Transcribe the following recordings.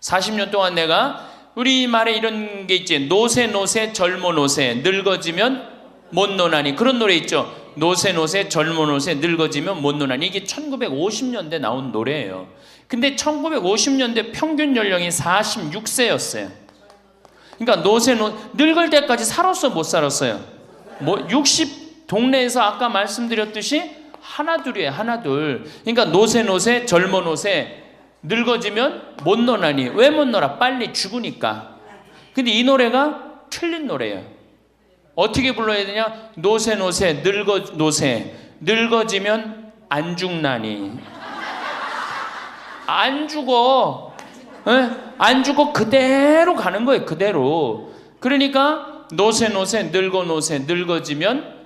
40년 동안 내가 우리말에 이런 게 있지. 노세 노세 젊어 노세 늙어지면 못 노나니. 그런 노래 있죠. 노세 노세 젊어 노세 늙어지면 못 노나니. 이게 1950년대 나온 노래예요. 근데 1950년대 평균 연령이 46세였어요. 그러니까 늙을 때까지 살았어 못 살았어요? 뭐 60 동네에서 아까 말씀드렸듯이 하나둘이에요. 하나둘. 그러니까 노세 젊어 노세 늙어지면 못 노나니. 왜 못 놀아? 빨리 죽으니까. 근데 이 노래가 틀린 노래예요. 어떻게 불러야 되냐? 노세 늙어지면 안 죽나니. 안 죽어. 에? 안 죽어. 그대로 가는 거예요. 그대로. 그러니까 노세 늙어지면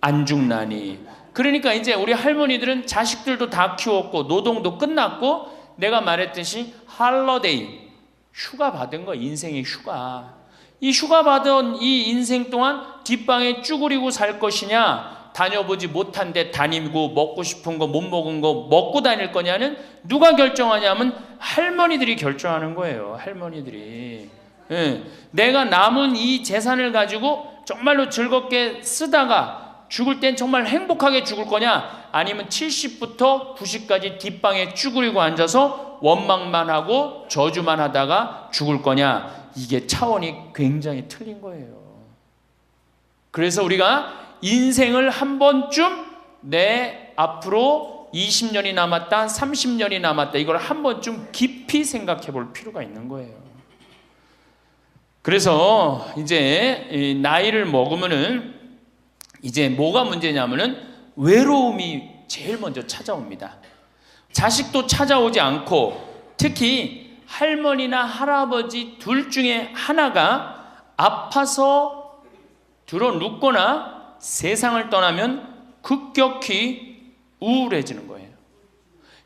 안 죽나니. 그러니까 이제 우리 할머니들은 자식들도 다 키웠고 노동도 끝났고 내가 말했듯이 할러데이 휴가 받은 거. 인생의 휴가. 이 휴가 받은 이 인생 동안 뒷방에 쭈그리고 살 것이냐, 다녀보지 못한 데 다니고 먹고 싶은 거 못 먹은 거 먹고 다닐 거냐는 누가 결정하냐면 할머니들이 결정하는 거예요. 할머니들이. 예. 내가 남은 이 재산을 가지고 정말로 즐겁게 쓰다가 죽을 땐 정말 행복하게 죽을 거냐, 아니면 70부터 90까지 뒷방에 쭈그리고 앉아서 원망만 하고 저주만 하다가 죽을 거냐. 이게 차원이 굉장히 틀린 거예요. 그래서 우리가 인생을 한 번쯤 내 앞으로 20년이 남았다, 30년이 남았다, 이걸 한 번쯤 깊이 생각해 볼 필요가 있는 거예요. 그래서 이제 나이를 먹으면은 이제 뭐가 문제냐면은 외로움이 제일 먼저 찾아옵니다. 자식도 찾아오지 않고, 특히 할머니나 할아버지 둘 중에 하나가 아파서 들어 눕거나 세상을 떠나면 급격히 우울해지는 거예요.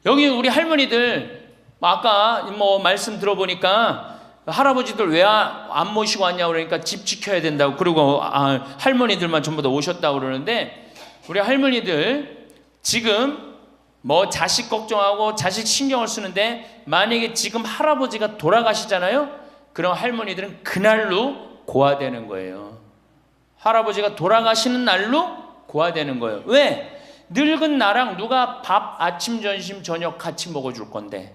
여기 우리 할머니들 아까 뭐 말씀 들어보니까 할아버지들 왜 안 모시고 왔냐고 그러니까 집 지켜야 된다고, 그리고 할머니들만 전부 다 오셨다고 그러는데, 우리 할머니들 지금 뭐 자식 걱정하고 자식 신경을 쓰는데, 만약에 지금 할아버지가 돌아가시잖아요. 그럼 할머니들은 그날로 고아되는 거예요. 할아버지가 돌아가시는 날로 고아되는 거예요. 왜? 늙은 나랑 누가 밥 아침 점심 저녁 같이 먹어줄 건데,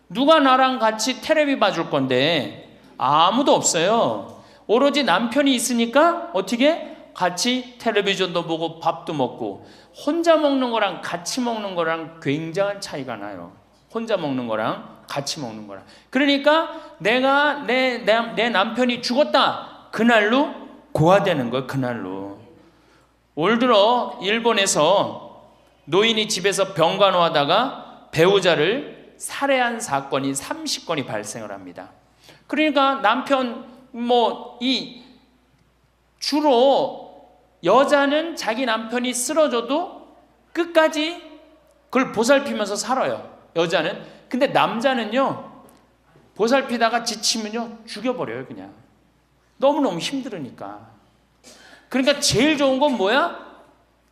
누가 나랑 같이 텔레비 봐줄 건데, 아무도 없어요. 오로지 남편이 있으니까 어떻게 같이 텔레비전도 보고 밥도 먹고. 혼자 먹는 거랑 같이 먹는 거랑 굉장한 차이가 나요. 혼자 먹는 거랑 같이 먹는 거랑. 그러니까 내가 내 남편이 죽었다, 그날로 고아되는 거예요. 그날로. 올 들어 일본에서 노인이 집에서 병간호하다가 배우자를 살해한 사건이 30건이 발생을 합니다. 그러니까 남편 주로 여자는 자기 남편이 쓰러져도 끝까지 그걸 보살피면서 살아요. 여자는. 근데 남자는요, 보살피다가 지치면요 죽여버려요. 그냥 너무너무 힘들으니까. 그러니까 제일 좋은 건 뭐야?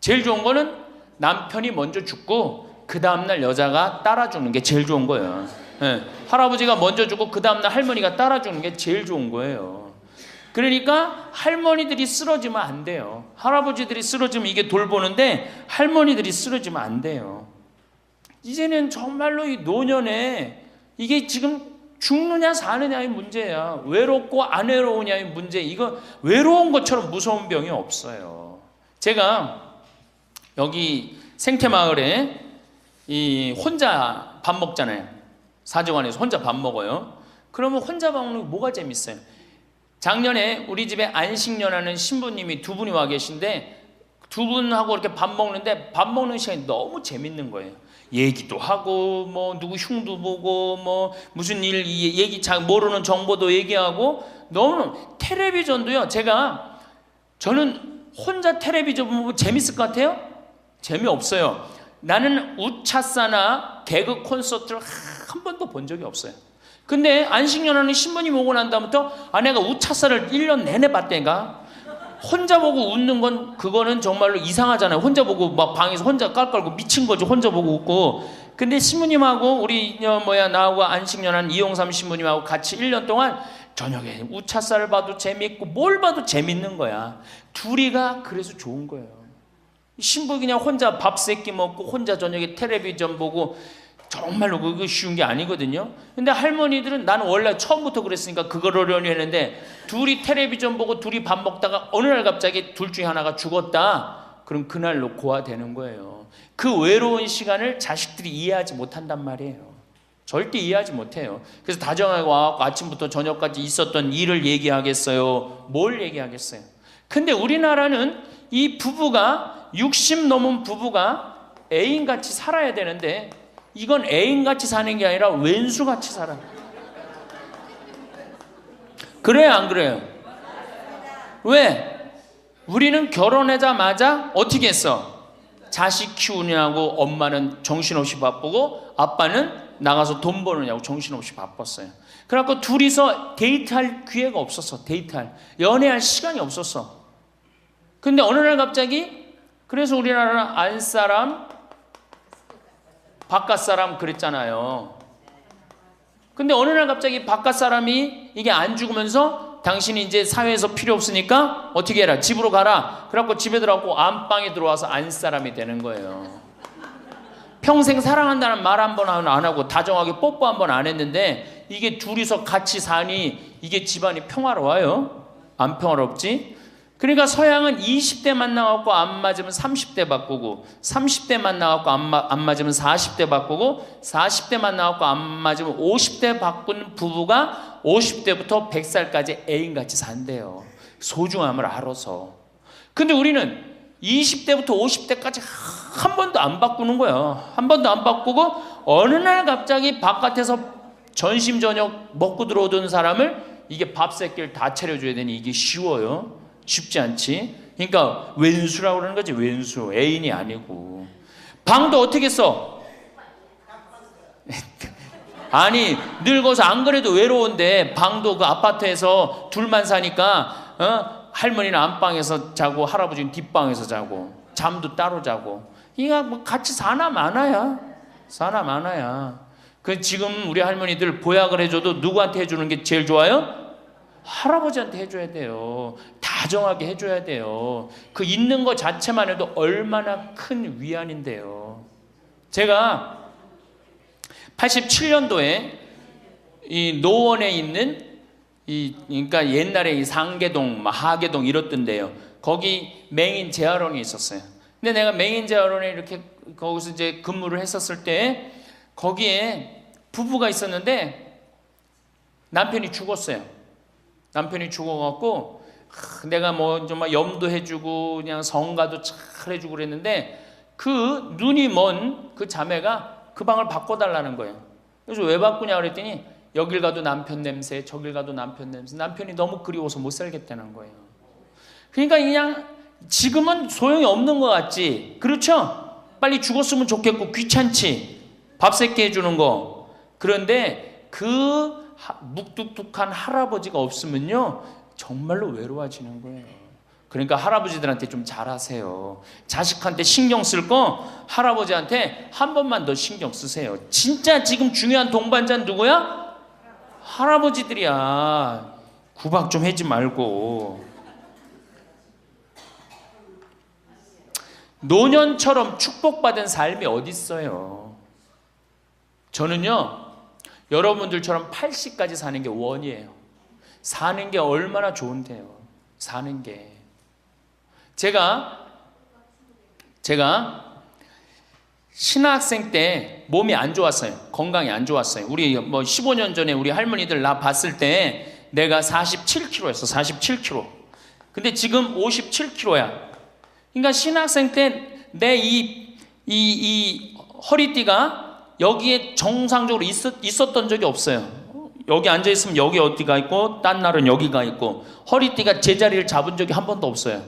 제일 좋은 거는 남편이 먼저 죽고 그 다음날 여자가 따라 죽는 게 제일 좋은 거예요. 네. 할아버지가 먼저 죽고 그 다음날 할머니가 따라 죽는 게 제일 좋은 거예요. 그러니까 할머니들이 쓰러지면 안 돼요. 할아버지들이 쓰러지면 이게 돌보는데 할머니들이 쓰러지면 안 돼요. 이제는 정말로 이 노년에 이게 지금 죽느냐 사느냐의 문제야. 외롭고 안 외로우냐의 문제. 이거 외로운 것처럼 무서운 병이 없어요. 제가 여기 생태마을에 혼자 밥 먹잖아요. 사정원에서 혼자 밥 먹어요. 그러면 혼자 밥 먹는 게 뭐가 재밌어요? 작년에 우리 집에 안식년하는 신부님이 두 분이 와 계신데, 두 분하고 이렇게 밥 먹는데 밥 먹는 시간이 너무 재밌는 거예요. 얘기도 하고 뭐 누구 흉도 보고 뭐 무슨 일 얘기 잘 모르는 정보도 얘기하고, 너무 텔레비전도요. 저는 혼자 텔레비전 보면 재밌을 것 같아요? 재미없어요. 나는 우차사나 개그 콘서트를 한 번도 본 적이 없어요. 근데 안식년하는 신부님 오고 난 다음부터 아내가 우차사를 1년 내내 봤다니까. 혼자 보고 웃는 건 그거는 정말로 이상하잖아요. 혼자 보고 막 방에서 혼자 깔깔고 미친 거죠. 혼자 보고 웃고. 근데 신부님하고 우리 나하고 안식년한 이용삼 신부님하고 같이 1년 동안 저녁에 우차사를 봐도 재밌고 뭘 봐도 재밌는 거야. 둘이가 그래서 좋은 거예요. 신부 그냥 혼자 밥 세끼 먹고 혼자 저녁에 텔레비전 보고 정말로 그거 쉬운 게 아니거든요. 근데 할머니들은 나는 원래 처음부터 그랬으니까 그거를 했는데 둘이 텔레비전 보고 둘이 밥 먹다가 어느 날 갑자기 둘 중에 하나가 죽었다. 그럼 그날로 고아되는 거예요. 그 외로운 시간을 자식들이 이해하지 못한단 말이에요. 절대 이해하지 못해요. 그래서 다정하게 와서 아침부터 저녁까지 있었던 일을 얘기하겠어요? 뭘 얘기하겠어요? 근데 우리나라는 이 부부가 60 넘은 부부가 애인같이 살아야 되는데 이건 애인같이 사는 게 아니라 왼수같이 살아요. 그래요, 안 그래요? 왜? 우리는 결혼하자마자 어떻게 했어? 자식 키우느냐고 엄마는 정신없이 바쁘고 아빠는 나가서 돈 버느냐고 정신없이 바빴어요. 그래갖고 둘이서 데이트할 기회가 없었어. 연애할 시간이 없었어. 근데 어느 날 갑자기 그래서 우리나라는 안사람 바깥사람 그랬잖아요. 근데 어느 날 갑자기 바깥사람이 이게 안 죽으면서 당신이 이제 사회에서 필요 없으니까 어떻게 해라, 집으로 가라. 그래갖고 집에 들어가고 안방에 들어와서 안사람이 되는 거예요. 평생 사랑한다는 말 한 번 안 하고 다정하게 뽀뽀 한 번 안 했는데 이게 둘이서 같이 사니 이게 집안이 평화로워요? 안 평화롭지? 그러니까 서양은 20대 만나갖고 안 맞으면 30대 바꾸고 30대 만나갖고 안 맞으면 40대 바꾸고 40대 만나갖고 안 맞으면 50대 바꾼 부부가 50대부터 100살까지 애인같이 산대요. 소중함을 알아서. 근데 우리는 20대부터 50대까지 한 번도 안 바꾸는 거야. 한 번도 안 바꾸고 어느 날 갑자기 바깥에서 전심 저녁 먹고 들어오던 사람을 이게 밥 새끼를 다 차려줘야 되니 이게 쉬워요? 쉽지 않지. 그러니까 왼수라고 그러는 거지. 왼수. 애인이 아니고. 방도 어떻게 써? 아니 늙어서 안 그래도 외로운데 방도 그 아파트에서 둘만 사니까 할머니는 안방에서 자고 할아버지는 뒷방에서 자고 잠도 따로 자고 이거 뭐 같이 사나 마나야. 그 지금 우리 할머니들 보약을 해줘도 누구한테 해주는 게 제일 좋아요? 할아버지한테 해줘야 돼요. 다정하게 해줘야 돼요. 그 있는 것 자체만 해도 얼마나 큰 위안인데요. 제가 87년도에 이 노원에 있는 그러니까 옛날에 이 상계동, 하계동 이렇던데요. 거기 맹인 재활원이 있었어요. 근데 내가 맹인 재활원에 이렇게 거기서 이제 근무를 했었을 때 거기에 부부가 있었는데 남편이 죽었어요. 남편이 죽어갖고 내가 뭐 정말 염도해주고 그냥 성가도 잘 해주고 그랬는데 그 눈이 먼 그 자매가 그 방을 바꿔달라는 거예요. 그래서 왜 바꾸냐 그랬더니 여길 가도 남편 냄새, 저길 가도 남편 냄새. 남편이 너무 그리워서 못 살겠다는 거예요. 그러니까 그냥 지금은 소용이 없는 것 같지. 그렇죠? 빨리 죽었으면 좋겠고 귀찮지. 밥 새끼 해주는 거. 그런데 그 묵뚝뚝한 할아버지가 없으면요 정말로 외로워지는 거예요. 그러니까 할아버지들한테 좀 잘하세요. 자식한테 신경 쓸 거 할아버지한테 한 번만 더 신경 쓰세요. 진짜 지금 중요한 동반자는 누구야? 할아버지들이야. 구박 좀 하지 말고. 노년처럼 축복받은 삶이 어디 있어요? 저는요 여러분들처럼 80까지 사는 게 원이에요. 사는 게 얼마나 좋은데요. 사는 게. 제가 신학생 때 몸이 안 좋았어요. 건강이 안 좋았어요. 우리 뭐 15년 전에 우리 할머니들 나 봤을 때 내가 47kg였어. 47kg. 근데 지금 57kg야. 그러니까 신학생 때 내 이 허리띠가 여기에 정상적으로 있었던 적이 없어요. 여기 앉아있으면 여기 어디가 있고 딴 날은 여기가 있고 허리띠가 제자리를 잡은 적이 한 번도 없어요.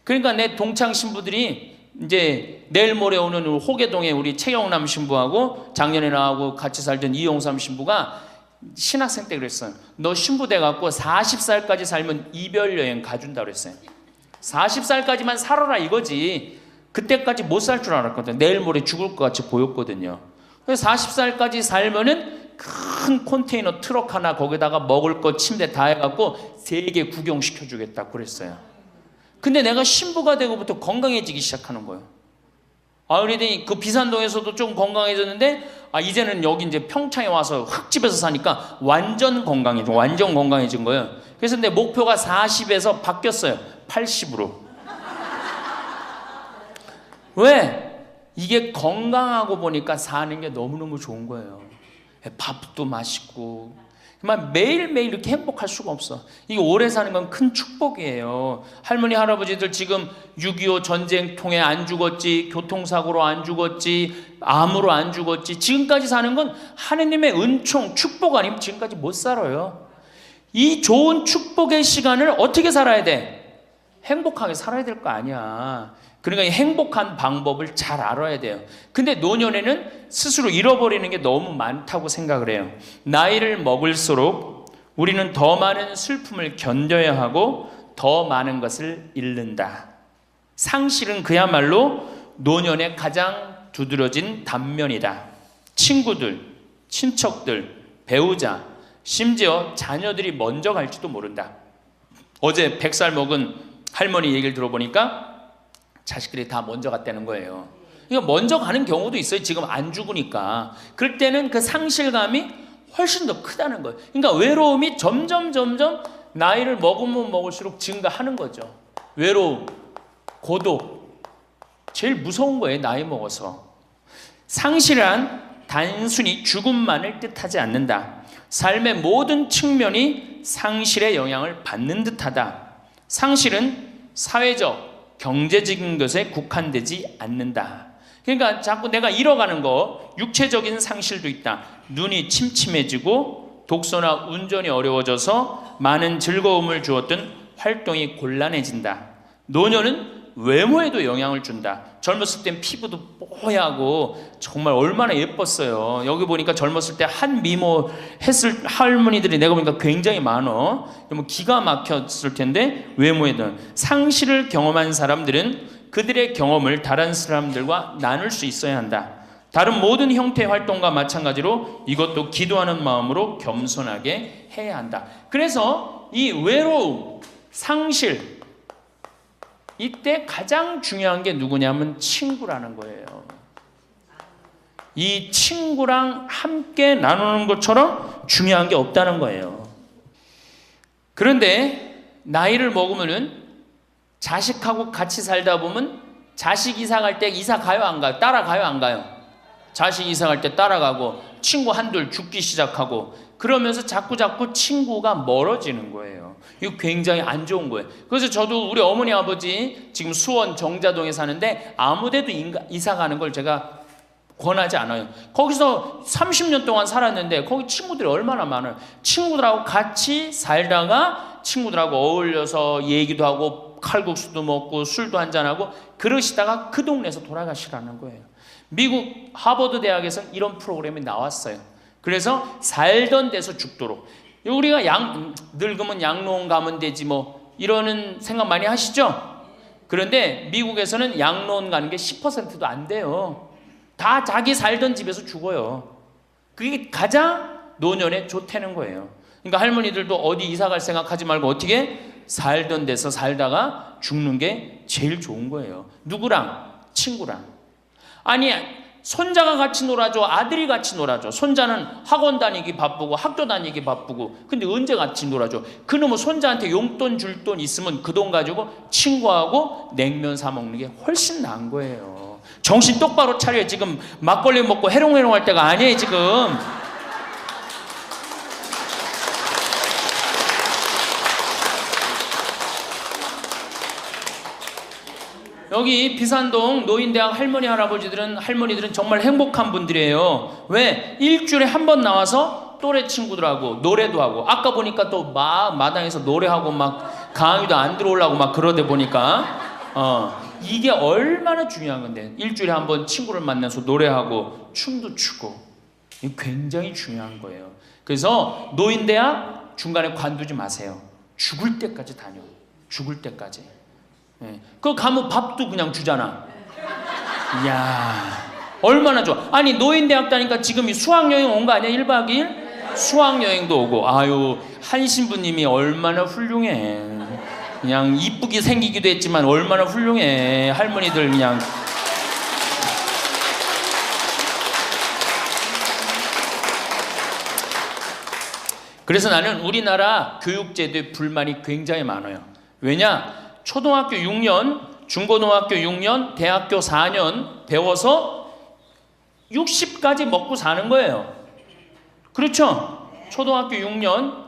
그러니까 내 동창 신부들이 이제 내일 모레 오는 호계동에 우리 최영남 신부하고 작년에 나하고 같이 살던 이용삼 신부가 신학생 때 그랬어요. 너 신부 돼갖고 40살까지 살면 이별 여행 가준다 그랬어요. 40살까지만 살아라 이거지. 그때까지 못 살 줄 알았거든. 내일 모레 죽을 것 같이 보였거든요. 그래서 40살까지 살면은 큰 컨테이너 트럭 하나 거기다가 먹을 거 침대 다 해갖고 세계 구경시켜주겠다 그랬어요. 근데 내가 신부가 되고부터 건강해지기 시작하는 거예요. 그러더니 그 비산동에서도 좀 건강해졌는데, 이제는 여기 이제 평창에 와서 흙집에서 사니까 완전 건강해진 거예요. 그래서 내 목표가 40에서 바뀌었어요. 80으로. 왜? 이게 건강하고 보니까 사는 게 너무너무 좋은 거예요. 밥도 맛있고, 매일매일 이렇게 행복할 수가 없어. 이게 오래 사는 건 큰 축복이에요. 할머니, 할아버지들 지금 6.25 전쟁 통해 안 죽었지, 교통사고로 안 죽었지, 암으로 안 죽었지, 지금까지 사는 건 하느님의 은총, 축복 아니면 지금까지 못 살아요. 이 좋은 축복의 시간을 어떻게 살아야 돼? 행복하게 살아야 될 거 아니야. 그러니까 이 행복한 방법을 잘 알아야 돼요. 근데 노년에는 스스로 잃어버리는 게 너무 많다고 생각을 해요. 나이를 먹을수록 우리는 더 많은 슬픔을 견뎌야 하고 더 많은 것을 잃는다. 상실은 그야말로 노년의 가장 두드러진 단면이다. 친구들, 친척들, 배우자, 심지어 자녀들이 먼저 갈지도 모른다. 어제 100살 먹은 할머니 얘기를 들어보니까 자식들이 다 먼저 갔다는 거예요. 그러니까 먼저 가는 경우도 있어요. 지금 안 죽으니까. 그럴 때는 그 상실감이 훨씬 더 크다는 거예요. 그러니까 외로움이 점점 나이를 먹으면 먹을수록 증가하는 거죠. 외로움, 고독, 제일 무서운 거예요. 나이 먹어서. 상실은 단순히 죽음만을 뜻하지 않는다. 삶의 모든 측면이 상실의 영향을 받는 듯하다. 상실은 사회적, 경제적인 것에 국한되지 않는다. 그러니까 자꾸 내가 잃어가는 거, 육체적인 상실도 있다. 눈이 침침해지고 독서나 운전이 어려워져서 많은 즐거움을 주었던 활동이 곤란해진다. 노년은 외모에도 영향을 준다. 젊었을 땐 피부도 뽀얗고 정말 얼마나 예뻤어요. 여기 보니까 젊었을 때 한 미모 했을 할머니들이 내가 보니까 굉장히 많어. 기가 막혔을 텐데 외모에도. 상실을 경험한 사람들은 그들의 경험을 다른 사람들과 나눌 수 있어야 한다. 다른 모든 형태의 활동과 마찬가지로 이것도 기도하는 마음으로 겸손하게 해야 한다. 그래서 이 외로움, 상실, 이때 가장 중요한 게 누구냐면 친구라는 거예요. 이 친구랑 함께 나누는 것처럼 중요한 게 없다는 거예요. 그런데 나이를 먹으면은 자식하고 같이 살다 보면 자식 이사 갈 때 이사 가요 안 가요? 따라가요 안 가요? 자식 이사 갈 때 따라가고 친구 한둘 죽기 시작하고 그러면서 자꾸 친구가 멀어지는 거예요. 이거 굉장히 안 좋은 거예요. 그래서 저도 우리 어머니 아버지 지금 수원 정자동에 사는데 아무데도 이사 가는 걸 제가 권하지 않아요. 거기서 30년 동안 살았는데 거기 친구들이 얼마나 많아요. 친구들하고 같이 살다가 친구들하고 어울려서 얘기도 하고 칼국수도 먹고 술도 한잔하고 그러시다가 그 동네에서 돌아가시라는 거예요. 미국 하버드 대학에서 이런 프로그램이 나왔어요. 그래서 살던 데서 죽도록. 우리가 늙으면 양로원 가면 되지 뭐 이러는 생각 많이 하시죠? 그런데 미국에서는 양로원 가는 게 10%도 안 돼요. 다 자기 살던 집에서 죽어요. 그게 가장 노년에 좋다는 거예요. 그러니까 할머니들도 어디 이사 갈 생각하지 말고 어떻게 살던 데서 살다가 죽는 게 제일 좋은 거예요. 누구랑? 친구랑. 아니 손자가 같이 놀아줘, 아들이 같이 놀아줘. 손자는 학원 다니기 바쁘고 학교 다니기 바쁘고 근데 언제 같이 놀아줘? 그놈은 손자한테 용돈 줄 돈 있으면 그 돈 가지고 친구하고 냉면 사 먹는 게 훨씬 나은 거예요. 정신 똑바로 차려요. 지금 막걸리 먹고 해롱해롱 할 때가 아니에요 지금. 여기 비산동 노인대학 할머니들은 정말 행복한 분들이에요. 왜? 일주일에 한 번 나와서 또래 친구들하고 노래도 하고 아까 보니까 또 마당에서 노래하고 막 강의도 안 들어오려고 막 그러다 보니까 이게 얼마나 중요한 건데 일주일에 한 번 친구를 만나서 노래하고 춤도 추고 이게 굉장히 중요한 거예요. 그래서 노인대학 중간에 관두지 마세요. 죽을 때까지 다녀. 죽을 때까지. 그 가면 밥도 그냥 주잖아. 이야, 얼마나 좋아. 아니 노인대학 다니까 지금 이 수학여행 온 거 아니야? 1박 2일? 수학여행도 오고. 아유, 한 신부님이 얼마나 훌륭해. 그냥 이쁘게 생기기도 했지만 얼마나 훌륭해. 할머니들 그냥. 그래서 나는 우리나라 교육제도에 불만이 굉장히 많아요. 왜냐? 초등학교 6년, 중고등학교 6년, 대학교 4년 배워서 60까지 먹고 사는 거예요. 그렇죠? 초등학교 6년,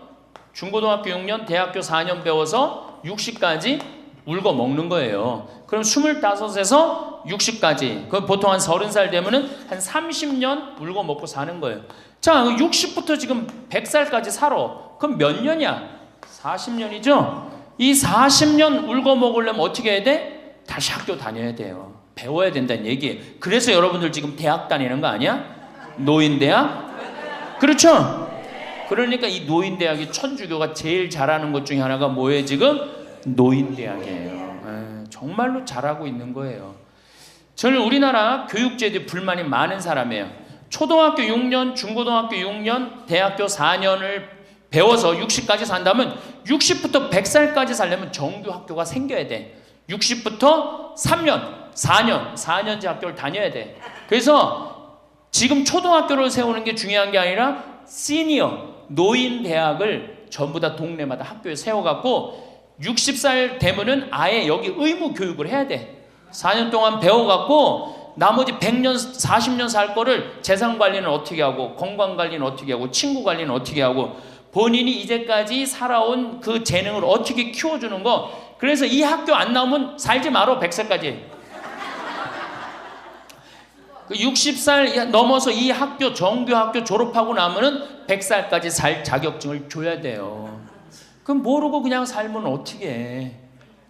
중고등학교 6년, 대학교 4년 배워서 60까지 울고 먹는 거예요. 그럼 25에서 60까지, 그 보통 한 30살 되면은 한 30년 울고 먹고 사는 거예요. 자, 60부터 지금 100살까지 살아. 그럼 몇 년이야? 40년이죠? 이 40년 울고 먹으려면 어떻게 해야 돼? 다시 학교 다녀야 돼요. 배워야 된다는 얘기예요. 그래서 여러분들 지금 대학 다니는 거 아니야? 노인대학? 그렇죠? 그러니까 이 노인대학이 천주교가 제일 잘하는 것 중에 하나가 뭐예요 지금? 노인대학이에요. 정말로 잘하고 있는 거예요. 저는 우리나라 교육제도에 불만이 많은 사람이에요. 초등학교 6년, 중고등학교 6년, 대학교 4년을 배워서 60까지 산다면 60부터 100살까지 살려면 정규 학교가 생겨야 돼. 60부터 3년, 4년제 학교를 다녀야 돼. 그래서 지금 초등학교를 세우는 게 중요한 게 아니라 시니어, 노인 대학을 전부 다 동네마다 학교에 세워갖고 60살 되면은 아예 여기 의무 교육을 해야 돼. 4년 동안 배워갖고 나머지 100년, 40년 살 거를 재산 관리는 어떻게 하고, 건강 관리는 어떻게 하고, 친구 관리는 어떻게 하고, 본인이 이제까지 살아온 그 재능을 어떻게 키워주는 거. 그래서 이 학교 안 나오면 살지 말어. 100살까지. 60살 넘어서 이 학교, 정규 학교 졸업하고 나면은 100살까지 살 자격증을 줘야 돼요. 그럼 모르고 그냥 살면 어떻게 해.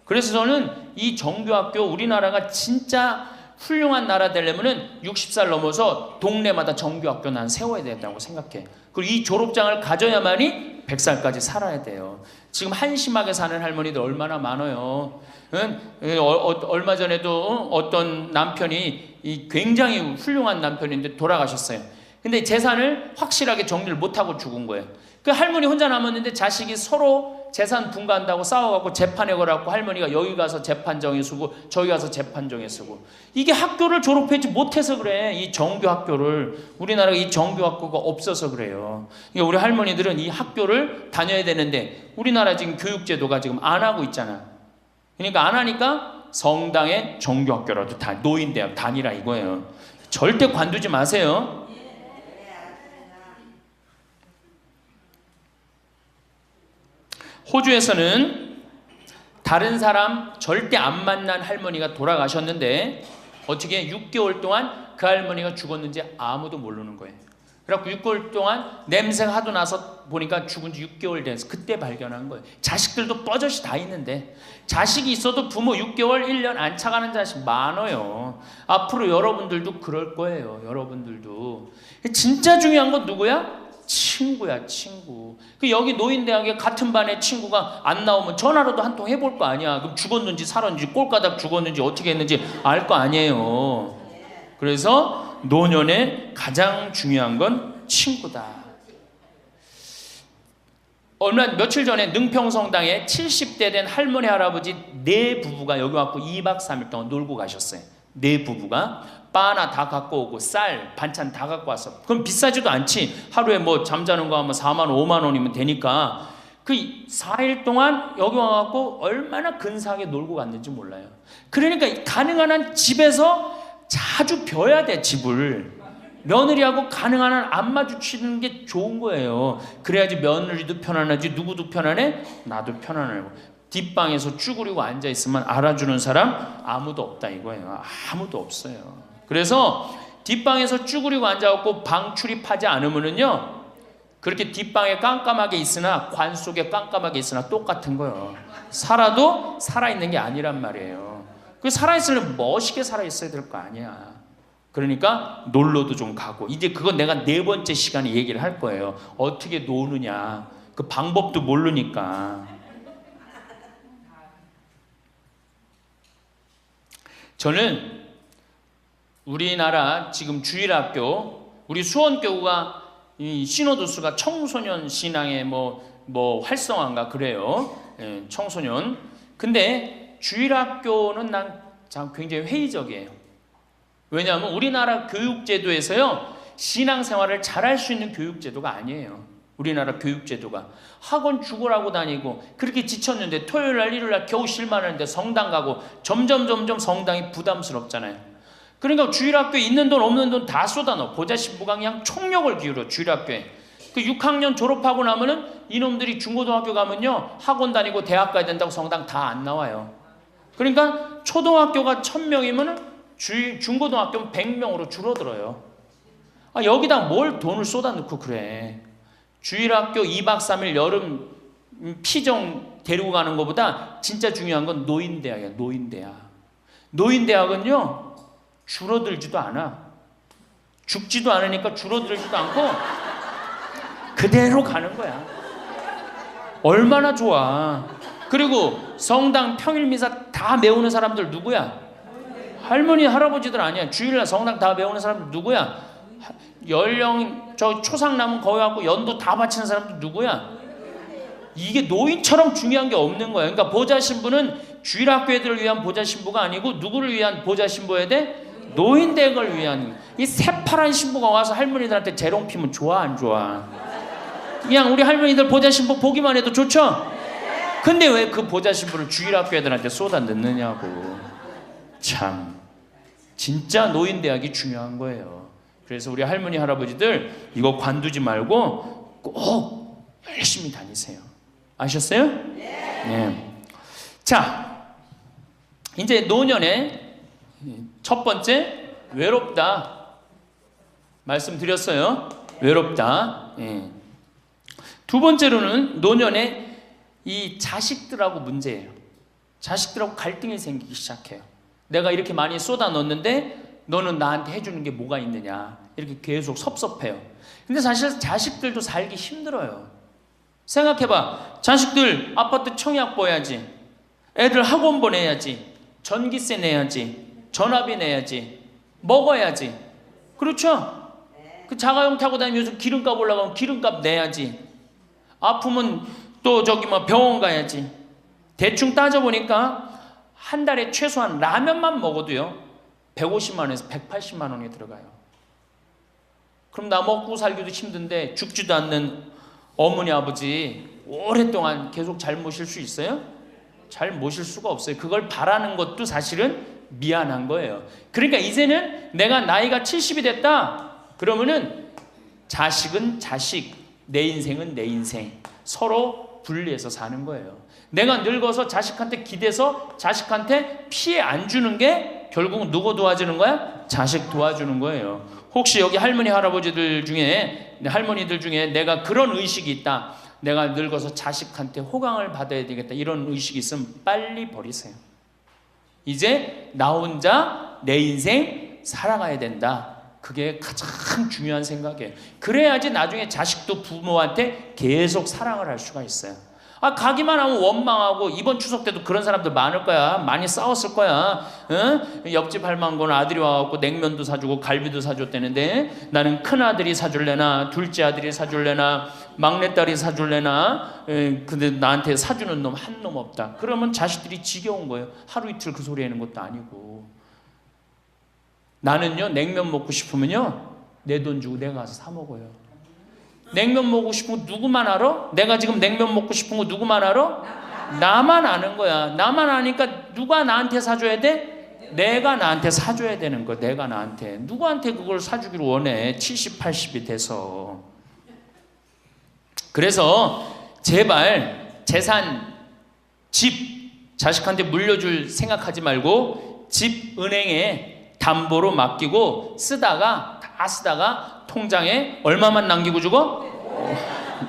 그래서 저는 이 정규 학교, 우리나라가 진짜 훌륭한 나라 되려면은 60살 넘어서 동네마다 정규 학교 난 세워야 된다고 생각해. 그리고 이 졸업장을 가져야만이 100살까지 살아야 돼요. 지금 한심하게 사는 할머니들 얼마나 많아요. 얼마 전에도 어떤 남편이 굉장히 훌륭한 남편인데 돌아가셨어요. 근데 재산을 확실하게 정리를 못하고 죽은 거예요. 그 할머니 혼자 남았는데 자식이 서로 재산 분가한다고 싸워갖고 재판에 걸어갖고 할머니가 여기 가서 재판정에 서고 저기 가서 재판정에 서고. 이게 학교를 졸업하지 못해서 그래. 이 정규 학교를. 우리나라가 이 정규 학교가 없어서 그래요. 그러니까 우리 할머니들은 이 학교를 다녀야 되는데 우리나라 지금 교육제도가 지금 안 하고 있잖아. 그러니까 안 하니까 성당의 정규 학교라도 다 노인대학 다니라 이거예요. 절대 관두지 마세요. 호주에서는 다른 사람 절대 안 만난 할머니가 돌아가셨는데 어떻게 6개월 동안 그 할머니가 죽었는지 아무도 모르는 거예요. 그래갖고 6개월 동안 냄새가 하도 나서 보니까 죽은 지 6개월 돼서 그때 발견한 거예요. 자식들도 뻐젓이 다 있는데 자식이 있어도 부모 6개월, 1년 안 차가는 자식 많아요. 앞으로 여러분들도 그럴 거예요. 여러분들도. 진짜 중요한 건 누구야? 친구야, 친구. 그 여기 노인대학에 같은 반에 친구가 안 나오면 전화로도 한 통 해볼 거 아니야. 그럼 죽었는지 살았는지 꼴가닥 죽었는지 어떻게 했는지 알 거 아니에요. 그래서 노년에 가장 중요한 건 친구다. 며칠 전에 능평성당에 70대 된 할머니 할아버지 네 부부가 여기 와서 2박 3일 동안 놀고 가셨어요. 네 부부가 바나 다 갖고 오고 쌀, 반찬 다 갖고 왔어. 그럼 비싸지도 않지. 하루에 뭐 잠자는 거 하면 4만 원, 5만 원이면 되니까 그 4일 동안 여기 와갖고 얼마나 근사하게 놀고 갔는지 몰라요. 그러니까 가능한 한 집에서 자주 벼야 돼, 집을. 며느리하고 가능한 한 안 마주치는 게 좋은 거예요. 그래야지 며느리도 편안하지, 누구도 편안해? 나도 편안하고. 뒷방에서 쭈그리고 앉아있으면 알아주는 사람 아무도 없다 이거예요. 아무도 없어요. 그래서 뒷방에서 쭈그리고 앉아갖고 방 출입하지 않으면은요, 그렇게 뒷방에 깜깜하게 있으나 관 속에 깜깜하게 있으나 똑같은 거예요. 살아도 살아있는 게 아니란 말이에요. 그 살아있으려면 멋있게 살아있어야 될 거 아니야. 그러니까 놀러도 좀 가고. 이제 그건 내가 4번째 시간에 얘기를 할 거예요. 어떻게 노느냐. 그 방법도 모르니까. 저는 우리나라 지금 주일학교, 우리 수원교구가 이 신호도수가 청소년 신앙의 뭐 활성화인가 그래요. 예, 청소년. 근데 주일학교는 난 굉장히 회의적이에요. 왜냐하면 우리나라 교육제도에서요, 신앙생활을 잘할 수 있는 교육제도가 아니에요. 우리나라 교육제도가 학원 죽으라고 다니고 그렇게 지쳤는데 토요일날 일요일날 겨우 쉴만하는데 성당 가고 점점 성당이 부담스럽잖아요. 그러니까 주일학교에 있는 돈 없는 돈 다 쏟아넣어. 보좌신부가 그냥 총력을 기울여. 주일학교에 그 6학년 졸업하고 나면은 이놈들이 중고등학교 가면요, 학원 다니고 대학 가야 된다고 성당 다 안 나와요. 그러니까 초등학교가 1000명이면은 중고등학교는 100명으로 줄어들어요. 여기다 뭘 돈을 쏟아넣고 그래. 주일학교 2박 3일 여름 피정 데리고 가는 것보다 진짜 중요한 건 노인대학이야. 노인대학은요, 줄어들지도 않아. 죽지도 않으니까 줄어들지도 않고 그대로 가는 거야. 얼마나 좋아. 그리고 성당 평일 미사 다 메우는 사람들 누구야? 할머니 할아버지들 아니야. 주일날 성당 다 메우는 사람들 누구야? 연령 저 초상 남은 거기 갖고 연도 다 바치는 사람들 누구야? 이게 노인처럼 중요한 게 없는 거야. 그러니까 보좌신부는 주일학교 애들을 위한 보좌신부가 아니고 누구를 위한 보좌신부여야 돼? 노인댁을 위한. 이 새파란 신부가 와서 할머니들한테 재롱 피면 좋아 안 좋아? 그냥 우리 할머니들 보좌신부 보기만 해도 좋죠? 근데 왜 그 보좌신부를 주일학교 애들한테 쏟아 넣느냐고. 참 진짜 노인대학이 중요한 거예요. 그래서 우리 할머니 할아버지들 이거 관두지 말고 꼭 열심히 다니세요. 아셨어요? 네. 자, 이제 노년의 첫 번째, 외롭다. 말씀드렸어요. 외롭다. 예. 두 번째로는 노년에 이 자식들하고 문제예요. 자식들하고 갈등이 생기기 시작해요. 내가 이렇게 많이 쏟아 넣었는데 너는 나한테 해주는 게 뭐가 있느냐. 이렇게 계속 섭섭해요. 근데 사실 자식들도 살기 힘들어요. 생각해봐. 자식들 아파트 청약 보야지. 애들 학원 보내야지. 전기세 내야지. 전화비 내야지. 먹어야지. 그렇죠? 그 자가용 타고 다니면서 기름값 올라가면 기름값 내야지. 아프면 또 병원 가야지. 대충 따져보니까 한 달에 최소한 라면만 먹어도요 150만 원에서 180만 원이 들어가요. 그럼 나 먹고 살기도 힘든데 죽지도 않는 어머니 아버지 오랫동안 계속 잘 모실 수 있어요? 잘 모실 수가 없어요. 그걸 바라는 것도 사실은 미안한 거예요. 그러니까 이제는 내가 나이가 70이 됐다 그러면은 자식은 자식, 내 인생은 내 인생, 서로 분리해서 사는 거예요. 내가 늙어서 자식한테 기대서 자식한테 피해 안 주는 게 결국 누구 도와주는 거야? 자식 도와주는 거예요. 혹시 여기 할머니 할아버지들 중에, 할머니들 중에 내가 그런 의식이 있다, 내가 늙어서 자식한테 호강을 받아야 되겠다, 이런 의식이 있으면 빨리 버리세요. 이제 나 혼자 내 인생 살아가야 된다. 그게 가장 중요한 생각이에요. 그래야지 나중에 자식도 부모한테 계속 사랑을 할 수가 있어요. 가기만 하면 원망하고, 이번 추석 때도 그런 사람들 많을 거야. 많이 싸웠을 거야. 응? 옆집 할망구는 아들이 와갖고 냉면도 사주고 갈비도 사줬다는데 나는 큰아들이 사줄래나 둘째 아들이 사줄래나 막내딸이 사줄래나, 근데 나한테 사주는 놈 한 놈 없다. 그러면 자식들이 지겨운 거예요. 하루 이틀 그 소리 하는 것도 아니고. 나는요, 냉면 먹고 싶으면요 내 돈 주고 내가 가서 사 먹어요. 냉면 먹고 싶은 거 누구만 알아? 내가 지금 냉면 먹고 싶은 거 누구만 알아? 나만 아는 거야. 나만 아니까 누가 나한테 사줘야 돼? 내가 나한테 사줘야 되는 거야. 내가 나한테. 누구한테 그걸 사주기를 원해? 70, 80이 돼서. 그래서 제발 재산, 집 자식한테 물려줄 생각하지 말고 집 은행에 담보로 맡기고 쓰다가 통장에 얼마만 남기고 주고?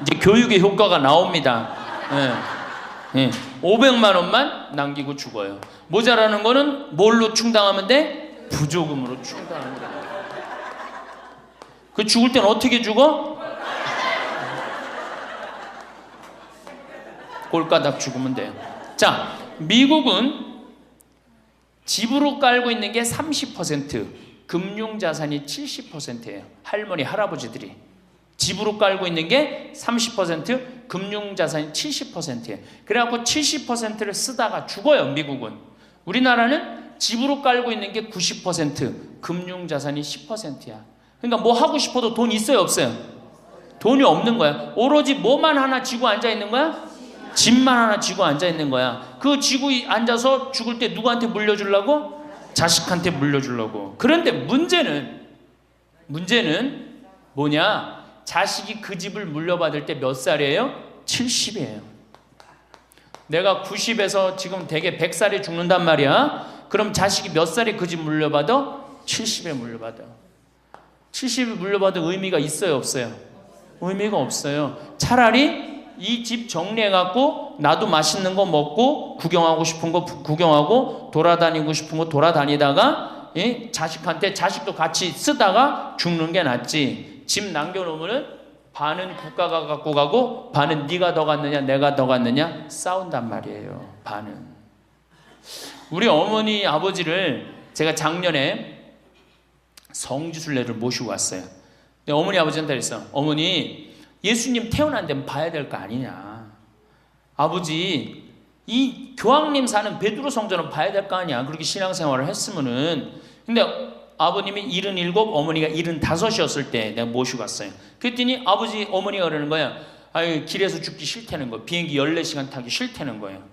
이제 교육의 효과가 나옵니다. 500만 원만 남기고 죽어요. 모자라는 거는 뭘로 충당하면 돼? 부조금으로 충당하면 돼. 그 죽을 땐 어떻게 죽어? 꼴가닥 죽으면 돼요. 자, 미국은 집으로 깔고 있는 게 30%, 금융자산이 70%예요. 할머니, 할아버지들이. 집으로 깔고 있는 게 30%, 금융자산이 70%예요. 그래갖고 70%를 쓰다가 죽어요, 미국은. 우리나라는 집으로 깔고 있는 게 90%, 금융자산이 10%야. 그러니까 뭐 하고 싶어도 돈 있어요, 없어요? 돈이 없는 거야. 오로지 뭐만 하나 쥐고 앉아 있는 거야? 집만 하나 쥐고 앉아 있는 거야. 그 쥐고 앉아서 죽을 때 누구한테 물려주려고? 자식한테 물려주려고. 그런데 문제는 뭐냐? 자식이 그 집을 물려받을 때 몇 살이에요? 70이에요. 내가 90에서 지금 대개 100살에 죽는단 말이야. 그럼 자식이 몇 살에 그 집 물려받아? 70에 물려받아. 70에 물려받을 의미가 있어요, 없어요? 의미가 없어요. 차라리 이 집 정리해갖고 나도 맛있는 거 먹고 구경하고 싶은 거 구경하고 돌아다니고 싶은 거 돌아다니다가 자식한테 자식도 같이 쓰다가 죽는 게 낫지. 집 남겨놓으면 반은 국가가 갖고 가고 반은 네가 더 갖느냐 내가 더 갖느냐 싸운단 말이에요. 반은. 우리 어머니 아버지를 제가 작년에 성지순례를 모시고 왔어요. 근데 어머니 아버지한테 그랬어. 어머니, 예수님 태어난 데는 봐야 될 거 아니냐. 아버지, 이 교황님 사는 베드로 성전은 봐야 될 거 아니야. 그렇게 신앙생활을 했으면은. 근데 아버님이 77, 어머니가 75이었을 때 내가 모시고 왔어요. 그랬더니 어머니가 그러는 거야. 아유, 길에서 죽기 싫다는 거예요. 비행기 14시간 타기 싫다는 거예요.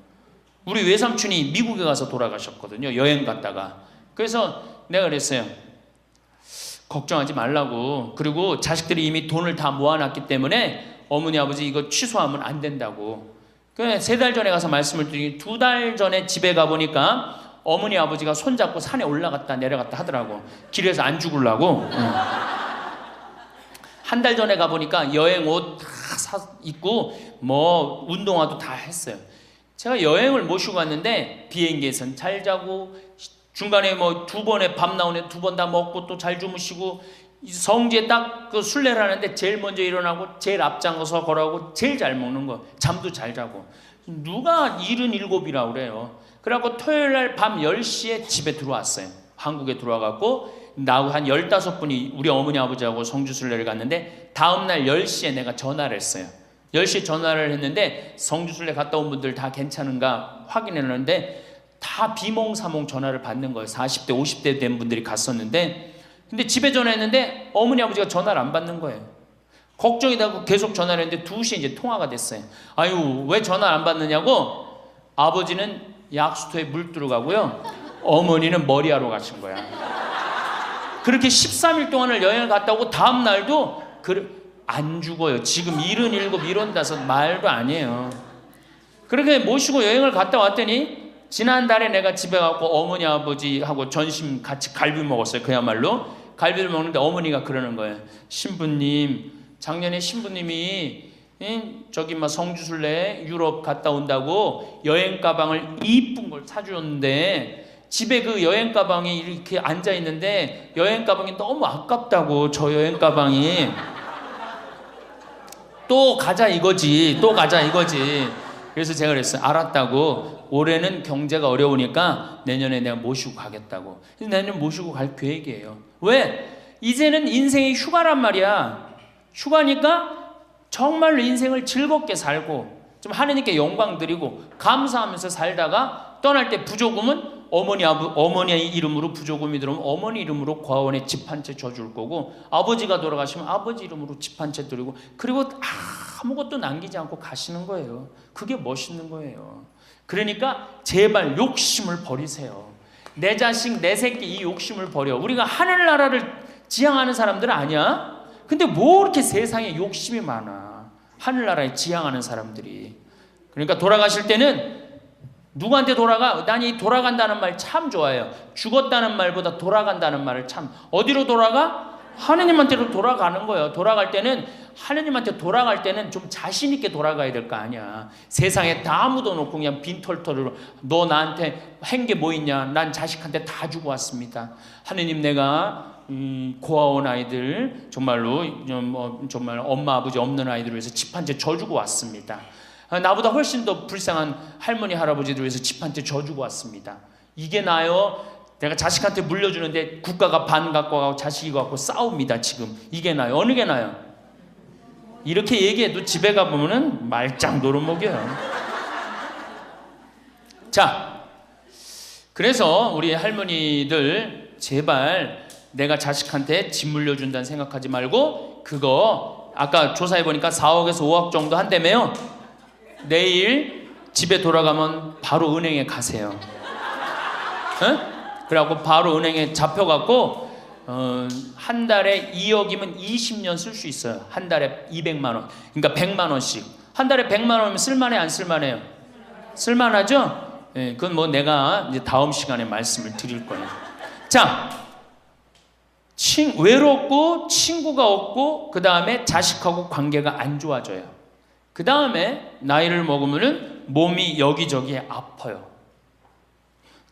우리 외삼촌이 미국에 가서 돌아가셨거든요. 여행 갔다가. 그래서 내가 그랬어요. 걱정하지 말라고. 그리고 자식들이 이미 돈을 다 모아놨기 때문에 어머니 아버지 이거 취소하면 안 된다고. 그래 3달 전에 가서 말씀을 드리니 2달 전에 집에 가보니까 어머니 아버지가 손잡고 산에 올라갔다 내려갔다 하더라고. 길에서 안 죽으려고. 한 달 전에 가보니까 여행 옷 다 입고 뭐 운동화도 다 했어요. 제가 여행을 모시고 갔는데 비행기에선 잘 자고 중간에 뭐 2번에 밥 나오네 2번 다 먹고 또 잘 주무시고 성지에 딱 그 순례를 하는데 제일 먼저 일어나고 제일 앞장서서 걸어가고 제일 잘 먹는 거 잠도 잘 자고. 누가 77이라고 그래요. 그래갖고 토요일날 밤 10시에 집에 들어왔어요. 한국에 들어와갖고 나하고 한 15분이 우리 어머니 아버지하고 성주순례를 갔는데 다음날 10시에 내가 전화를 했어요. 10시에 전화를 했는데 성주순례 갔다 온 분들 다 괜찮은가 확인했는데 다 비몽사몽 전화를 받는 거예요. 40대 50대 된 분들이 갔었는데 근데 집에 전화했는데 어머니 아버지가 전화를 안 받는 거예요. 걱정이 되고 계속 전화를 했는데 2시에 이제 통화가 됐어요. 아유, 왜 전화 안 받느냐고. 아버지는 약수터에 물 들어가고요. 어머니는 머리하러 가신 거야. 그렇게 13일 동안을 여행을 갔다 오고 다음 날도 안 죽어요. 지금 77, 75 말도 아니에요. 그렇게 모시고 여행을 갔다 왔더니 지난달에 내가 집에 가고 어머니 아버지하고 전심 같이 갈비 먹었어요. 그야말로 갈비를 먹는데 어머니가 그러는 거예요. 신부님, 작년에 신부님이 저기 막 성주순례 유럽 갔다 온다고 여행 가방을 이쁜 걸 사주었는데 집에 그 여행 가방이 이렇게 앉아 있는데 여행 가방이 너무 아깝다고. 저 여행 가방이 또 가자 이거지. 그래서 제가 그랬어요. 알았다고. 올해는 경제가 어려우니까 내년에 내가 모시고 가겠다고. 내년 모시고 갈 계획이에요. 왜? 이제는 인생이 휴가란 말이야. 휴가니까 정말로 인생을 즐겁게 살고 좀 하느님께 영광 드리고 감사하면서 살다가 떠날 때 부조금은 어머니 이름으로 부조금이 들어오면 어머니 이름으로 과원에 집 한 채 줘줄 거고 아버지가 돌아가시면 아버지 이름으로 집 한 채 드리고 그리고 아무것도 남기지 않고 가시는 거예요. 그게 멋있는 거예요. 그러니까 제발 욕심을 버리세요. 내 자식 내 새끼 이 욕심을 버려. 우리가 하늘나라를 지향하는 사람들 아니야? 근데 뭐 이렇게 세상에 욕심이 많아. 하늘나라에 지향하는 사람들이. 그러니까 돌아가실 때는 누구한테 돌아가? 난 이 돌아간다는 말 참 좋아해요. 죽었다는 말보다 돌아간다는 말을 참. 어디로 돌아가? 하느님한테로 돌아가는 거예요. 돌아갈 때는 하느님한테 돌아갈 때는 좀 자신 있게 돌아가야 될 거 아니야. 세상에 다 묻어놓고 그냥 빈털터리로 너 나한테 한 게 뭐 있냐? 난 자식한테 다 주고 왔습니다. 하느님 내가 고아원 아이들 정말로 정말 엄마 아버지 없는 아이들을 위해서 집 한 채 져주고 왔습니다. 나보다 훨씬 더 불쌍한 할머니 할아버지들 위해서 집 한 채 져주고 왔습니다. 이게 나요? 내가 자식한테 물려주는데 국가가 반 갖고 가고 자식이 갖고 싸웁니다. 지금 이게 나요? 어느 게 나요? 이렇게 얘기해도 집에 가보면은 말짱 노릇먹여요. 자, 그래서 우리 할머니들 제발 내가 자식한테 집 물려준다는 생각하지 말고, 그거 아까 조사해보니까 4억에서 5억 정도 한다며요. 내일 집에 돌아가면 바로 은행에 가세요. 응? 그래갖고 바로 은행에 잡혀갖고 한 달에 2억이면 20년 쓸 수 있어요. 한 달에 200만 원. 그러니까 100만 원씩. 한 달에 100만 원이면 쓸만해, 안 쓸만해요? 쓸만하죠? 예, 그건 뭐 내가 이제 다음 시간에 말씀을 드릴 거예요. 자, 외롭고 친구가 없고 그 다음에 자식하고 관계가 안 좋아져요. 그 다음에 나이를 먹으면은 몸이 여기저기 아파요.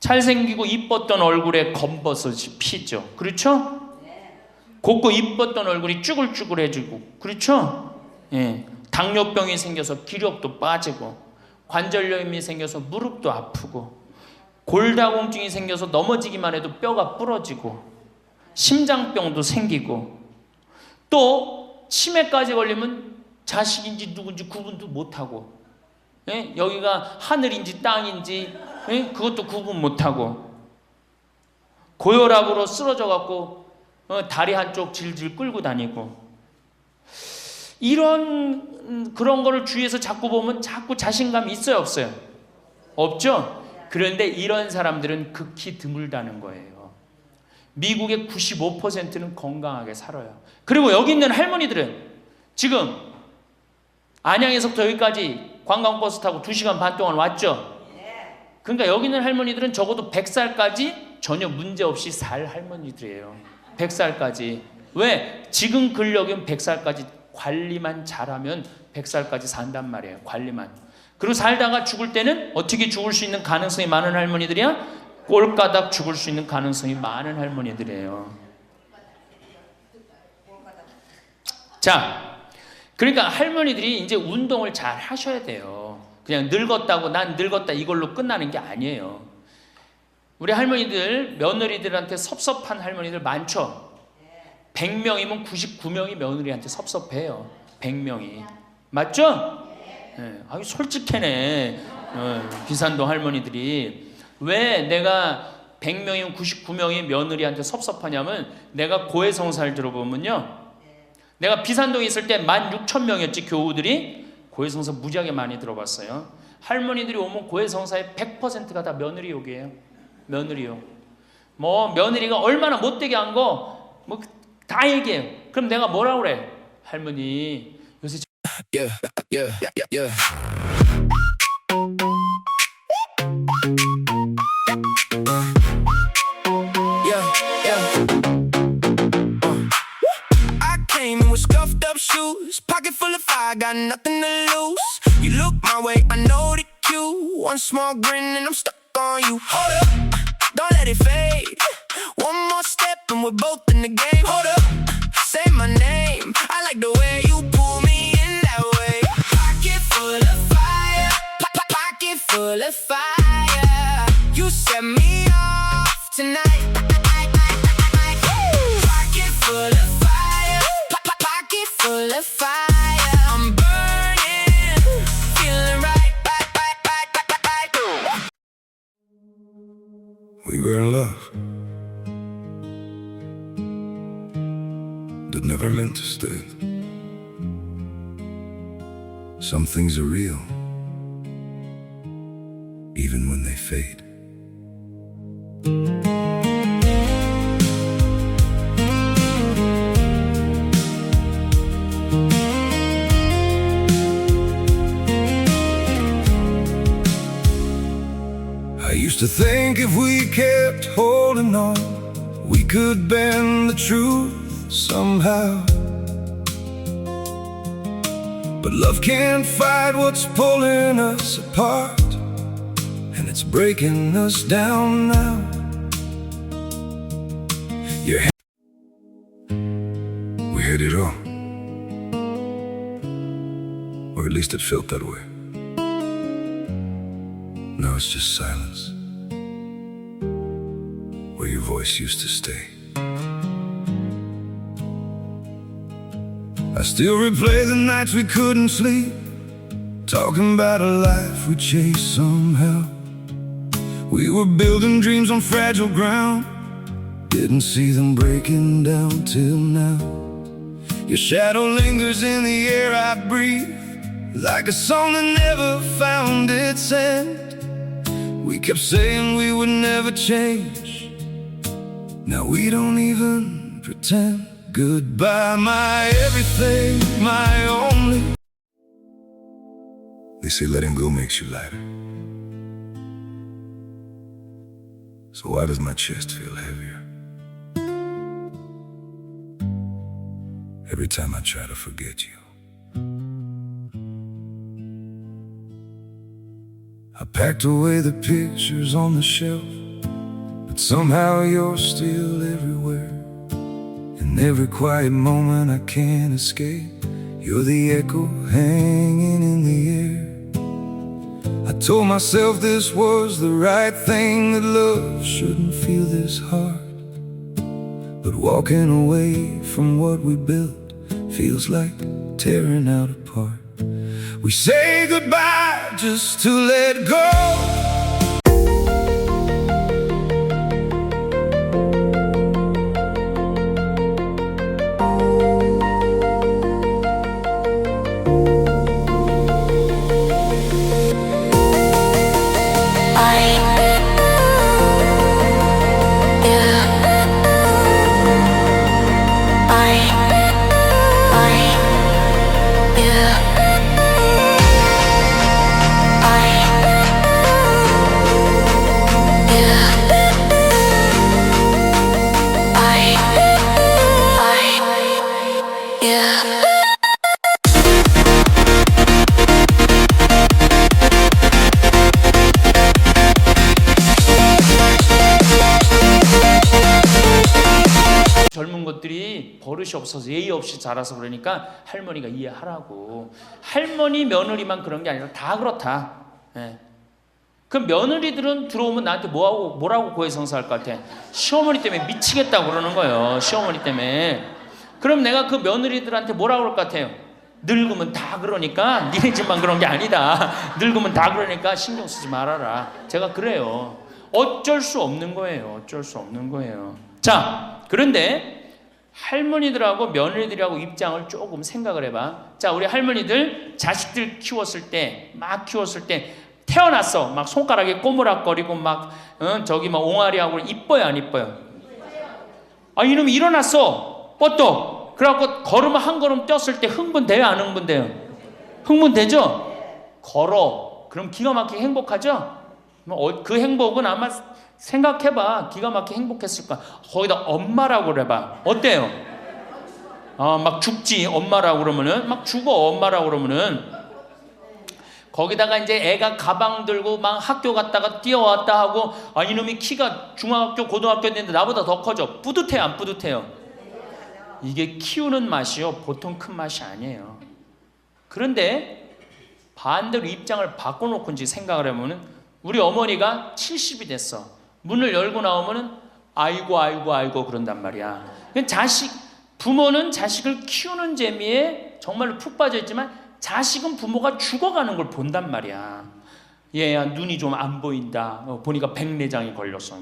잘생기고 이뻤던 얼굴에 검버섯이 피죠. 그렇죠? 곱고 이뻤던 얼굴이 쭈글쭈글해지고, 그렇죠? 예. 당뇨병이 생겨서 기력도 빠지고, 관절염이 생겨서 무릎도 아프고, 골다공증이 생겨서 넘어지기만 해도 뼈가 부러지고, 심장병도 생기고, 또 치매까지 걸리면 자식인지 누군지 구분도 못하고, 예? 여기가 하늘인지 땅인지, 예? 그것도 구분 못하고, 고혈압으로 쓰러져 갖고 다리 한쪽 질질 끌고 다니고, 이런 그런 거를 주위에서 자꾸 보면 자꾸 자신감이 있어요, 없어요? 없죠? 그런데 이런 사람들은 극히 드물다는 거예요. 미국의 95%는 건강하게 살아요. 그리고 여기 있는 할머니들은 지금 안양에서부터 여기까지 관광버스 타고 2시간 반 동안 왔죠? 그러니까 여기 있는 할머니들은 적어도 100살까지 전혀 문제없이 살 할머니들이에요. 100살까지. 왜? 지금 근력이면 100살까지 관리만 잘하면 100살까지 산단 말이에요. 관리만. 그리고 살다가 죽을 때는 어떻게 죽을 수 있는 가능성이 많은 할머니들이야? 꼴까닥 죽을 수 있는 가능성이 많은 할머니들이에요. 자, 그러니까 할머니들이 이제 운동을 잘 하셔야 돼요. 그냥 늙었다고 난 늙었다 이걸로 끝나는 게 아니에요. 우리 할머니들, 며느리들한테 섭섭한 할머니들 많죠? 100명이면 99명이 며느리한테 섭섭해요. 100명이. 맞죠? 네. 아유, 솔직해네. 비산동 할머니들이. 왜 내가 100명이면 99명이 며느리한테 섭섭하냐면, 내가 고해성사를 들어보면요, 내가 비산동에 있을 때 16,000명이었지 교우들이. 고해성사 무지하게 많이 들어봤어요. 할머니들이 오면 고해성사의 100%가 다 며느리 욕이에요. 며느리 욕. 뭐 며느리가 얼마나 못되게 한 거 뭐 다 얘기해요. 그럼 내가 뭐라 그래? 할머니 요새 Yeah, yeah, yeah, yeah. I came in with scuffed up shoes, pocket full of fire, got nothing to lose. You look my way, I know the cue. One small grin and I'm stuck on you. Hold up, don't let it fade. One more step and we're both in the game. Hold up, say my name. I like the way you pull me in that way. Pocket full of fire, pocket full of fire. You set me off tonight. Pocket full of fire, pocket full of fire. I'm burning, feeling right. We were in love that never meant to stay. Some things are real, even when they fade. I used to think if we kept holding on, we could bend the truth somehow. But love can't fight what's pulling us apart, and it's breaking us down now. We had it all, or at least it felt that way. Now it's just silence. where your voice used to stay. I still replay the nights we couldn't sleep, talking about a life we chased somehow. We were building dreams on fragile ground, didn't see them breaking down till now. Your shadow lingers in the air I breathe, like a song that never found its end. We kept saying we would never change, now we don't even pretend. Goodbye, my everything, my only. They say letting go makes you lighter. So why does my chest feel heavier every time I try to forget you? I packed away the pictures on the shelf, but somehow you're still everywhere. In every quiet moment I can't escape, you're the echo hanging in the air. I told myself this was the right thing, that love shouldn't feel this hard. But walking away from what we built feels like tearing out apart. We say goodbye just to let go. 젊은 것들이 버릇이 없어서 예의 없이 자라서 그러니까 할머니가 이해하라고. 할머니 며느리만 그런 게 아니라 다 그렇다. 예. 그 며느리들은 들어오면 나한테 뭐라고 고해성사할 것 같아? 시어머니 때문에 미치겠다고 그러는 거예요. 시어머니 때문에. 그럼 내가 그 며느리들한테 뭐라고 그럴 것 같아요? 늙으면 다 그러니까, 니네 집만 그런 게 아니다. 늙으면 다 그러니까 신경 쓰지 말아라. 제가 그래요. 어쩔 수 없는 거예요. 어쩔 수 없는 거예요. 자, 그런데 할머니들하고 며느리들하고 입장을 조금 생각을 해봐. 자, 우리 할머니들 자식들 키웠을 때, 막 키웠을 때 태어났어. 막 손가락에 꼬무락거리고 막 저기 막 옹알이하고 이뻐요, 안 이뻐요? 아, 이놈이 일어났어. 뻗도. 그래갖고 걸으면 한 걸음 뛰었을 때 흥분돼요, 안 흥분돼요? 흥분되죠? 걸어. 그럼 기가 막히게 행복하죠? 그 행복은 아마 생각해봐. 기가 막히게 행복했을 거야. 거기다 엄마라고 그래봐. 어때요? 막 죽지, 엄마라고 그러면은. 막 죽어, 엄마라고 그러면은. 거기다가 이제 애가 가방 들고 막 학교 갔다가 뛰어왔다 하고, 아, 이놈이 키가 중학교, 고등학교 됐는데 나보다 더 커져. 뿌듯해요, 안 뿌듯해요? 이게 키우는 맛이요, 보통 큰 맛이 아니에요. 그런데 반대로 입장을 바꿔놓고 이제 생각을 해보면, 우리 어머니가 70이 됐어. 문을 열고 나오면은 아이고 아이고 아이고 그런단 말이야. 부모는 자식을 키우는 재미에 정말로 푹 빠져있지만, 자식은 부모가 죽어가는 걸 본단 말이야. 얘야 눈이 좀 안 보인다. 보니까 백내장이 걸렸어.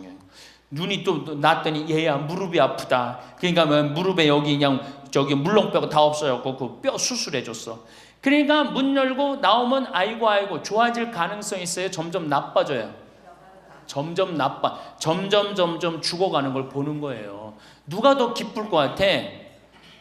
눈이 또 났더니 얘야 무릎이 아프다. 그러니까 무릎에 여기 그냥 저기 물렁뼈가 다 없어졌고 그 뼈 수술해줬어. 그러니까 문 열고 나오면 아이고 아이고. 좋아질 가능성이 있어요? 점점 나빠져요? 점점 점점 죽어가는 걸 보는 거예요. 누가 더 기쁠 것 같아?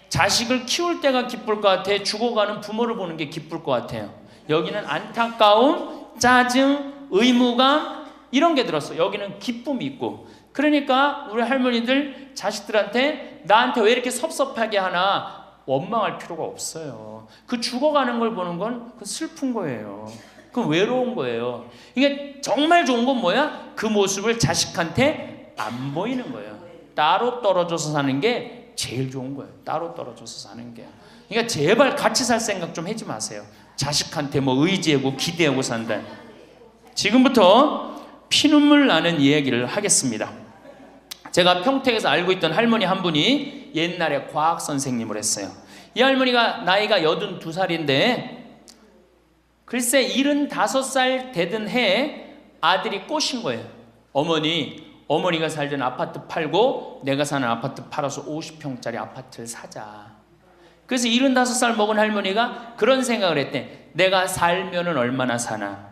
자식을 키울 때가 기쁠 것 같아? 죽어가는 부모를 보는 게 기쁠 것 같아요? 여기는 안타까움, 짜증, 의무감 이런 게 들었어. 여기는 기쁨이 있고. 그러니까 우리 할머니들 자식들한테 나한테 왜 이렇게 섭섭하게 하나 원망할 필요가 없어요. 그 죽어가는 걸 보는 건 그 슬픈 거예요. 그 외로운 거예요. 이게 정말 좋은 건 뭐야? 그 모습을 자식한테 안 보이는 거예요. 따로 떨어져서 사는 게 제일 좋은 거예요. 따로 떨어져서 사는 게. 그러니까 제발 같이 살 생각 좀 하지 마세요. 자식한테 뭐 의지하고 기대하고 산다. 지금부터 피눈물 나는 이야기를 하겠습니다. 제가 평택에서 알고 있던 할머니 한 분이 옛날에 과학 선생님을 했어요. 이 할머니가 나이가 82살인데 글쎄 75살 되던 해에 아들이 꼬신 거예요. 어머니가 살던 아파트 팔고 내가 사는 아파트 팔아서 50평짜리 아파트를 사자. 그래서 75살 먹은 할머니가 그런 생각을 했대. 내가 살면은 얼마나 사나?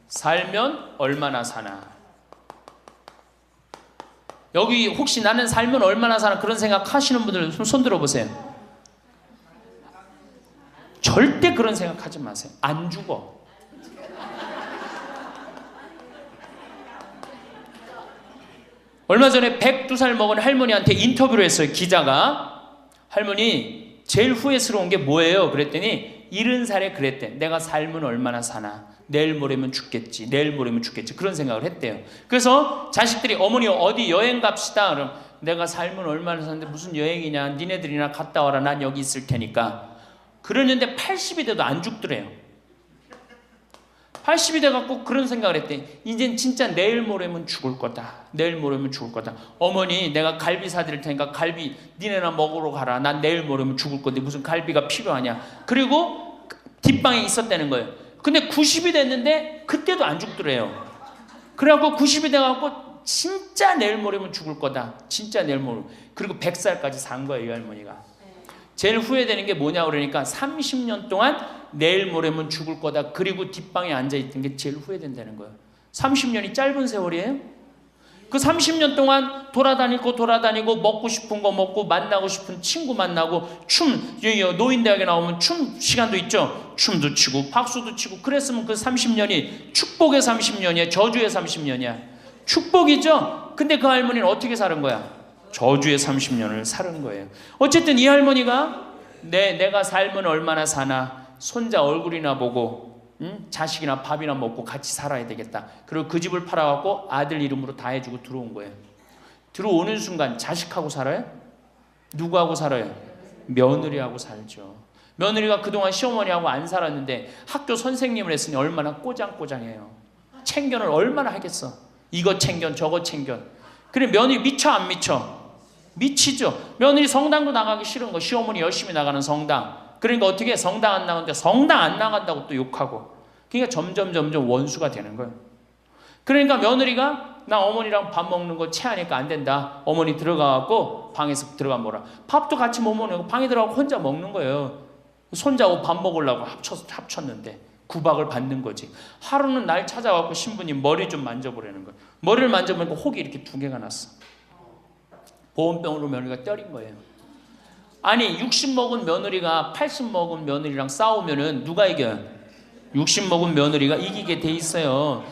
살면 얼마나 사나? 여기 혹시 나는 살면 얼마나 사나 그런 생각 하시는 분들 손 들어보세요. 절대 그런 생각하지 마세요. 안 죽어. 얼마 전에 102살 먹은 할머니한테 인터뷰를 했어요. 기자가. 할머니 제일 후회스러운 게 뭐예요? 그랬더니 70살에 그랬대. 내가 살면 얼마나 사나? 내일 모레면 죽겠지. 내일 모레면 죽겠지. 그런 생각을 했대요. 그래서 자식들이 어머니 어디 여행 갑시다. 그럼 내가 살면 얼마나 사는데 무슨 여행이냐. 니네들이나 갔다 와라. 난 여기 있을 테니까. 그러는데 80이 돼도 안 죽더래요. 80이 돼갖고 그런 생각을 했대. 이젠 진짜 내일 모레면 죽을 거다. 내일 모레면 죽을 거다. 어머니 내가 갈비 사드릴 테니까 갈비 니네나 먹으러 가라. 난 내일 모레면 죽을 건데 무슨 갈비가 필요하냐. 그리고 뒷방에 있었다는 거예요. 근데 90이 됐는데 그때도 안 죽더래요. 그래갖고 90이 돼갖고 진짜 내일 모레면 죽을 거다. 진짜 내일 모레. 그리고 100살까지 산 거예요. 이 할머니가. 제일 후회되는 게 뭐냐 그러니까 30년 동안 내일 모레면 죽을 거다. 그리고 뒷방에 앉아있던 게 제일 후회된다는 거예요. 30년이 짧은 세월이에요? 그 30년 동안 돌아다니고 먹고 싶은 거 먹고 만나고 싶은 친구 만나고 노인대학에 나오면 춤 시간도 있죠. 춤도 추고 박수도 치고 그랬으면 그 30년이 축복의 30년이야? 저주의 30년이야? 축복이죠. 근데 그 할머니는 어떻게 사는 거야? 저주의 30년을 사는 거예요. 어쨌든 이 할머니가 내가 살면 얼마나 사나 손자 얼굴이나 보고 자식이나 밥이나 먹고 같이 살아야 되겠다. 그리고 그 집을 팔아갖고 아들 이름으로 다 해주고 들어온 거예요. 들어오는 순간 자식하고 살아요? 누구하고 살아요? 며느리하고 살죠. 며느리가 그동안 시어머니하고 안 살았는데 학교 선생님을 했으니 얼마나 꼬장꼬장해요. 챙견을 얼마나 하겠어. 이거 챙견 저거 챙견. 그래 며느리 미쳐 안 미쳐? 미치죠. 며느리 성당도 나가기 싫은 거. 시어머니 열심히 나가는 성당. 그러니까 어떻게 해? 성당 안 나가는데 성당 안 나간다고 또 욕하고. 그러니까 점점 원수가 되는 거예요. 그러니까 며느리가 나 어머니랑 밥 먹는 거 체하니까 안 된다. 어머니 들어가갖고 방에서 들어가 먹어라. 밥도 같이 못 먹는 거 방에 들어가고 혼자 먹는 거예요. 손자하고 밥 먹으려고 합쳤는데 구박을 받는 거지. 하루는 날 찾아와서 신부님 머리 좀 만져보라는 거예요. 머리를 만져보니까 혹이 이렇게 2개가 났어. 보온병으로 며느리가 때린 거예요. 아니 60 먹은 며느리가 80 먹은 며느리랑 싸우면은 누가 이겨요? 60 먹은 며느리가 이기게 돼 있어요.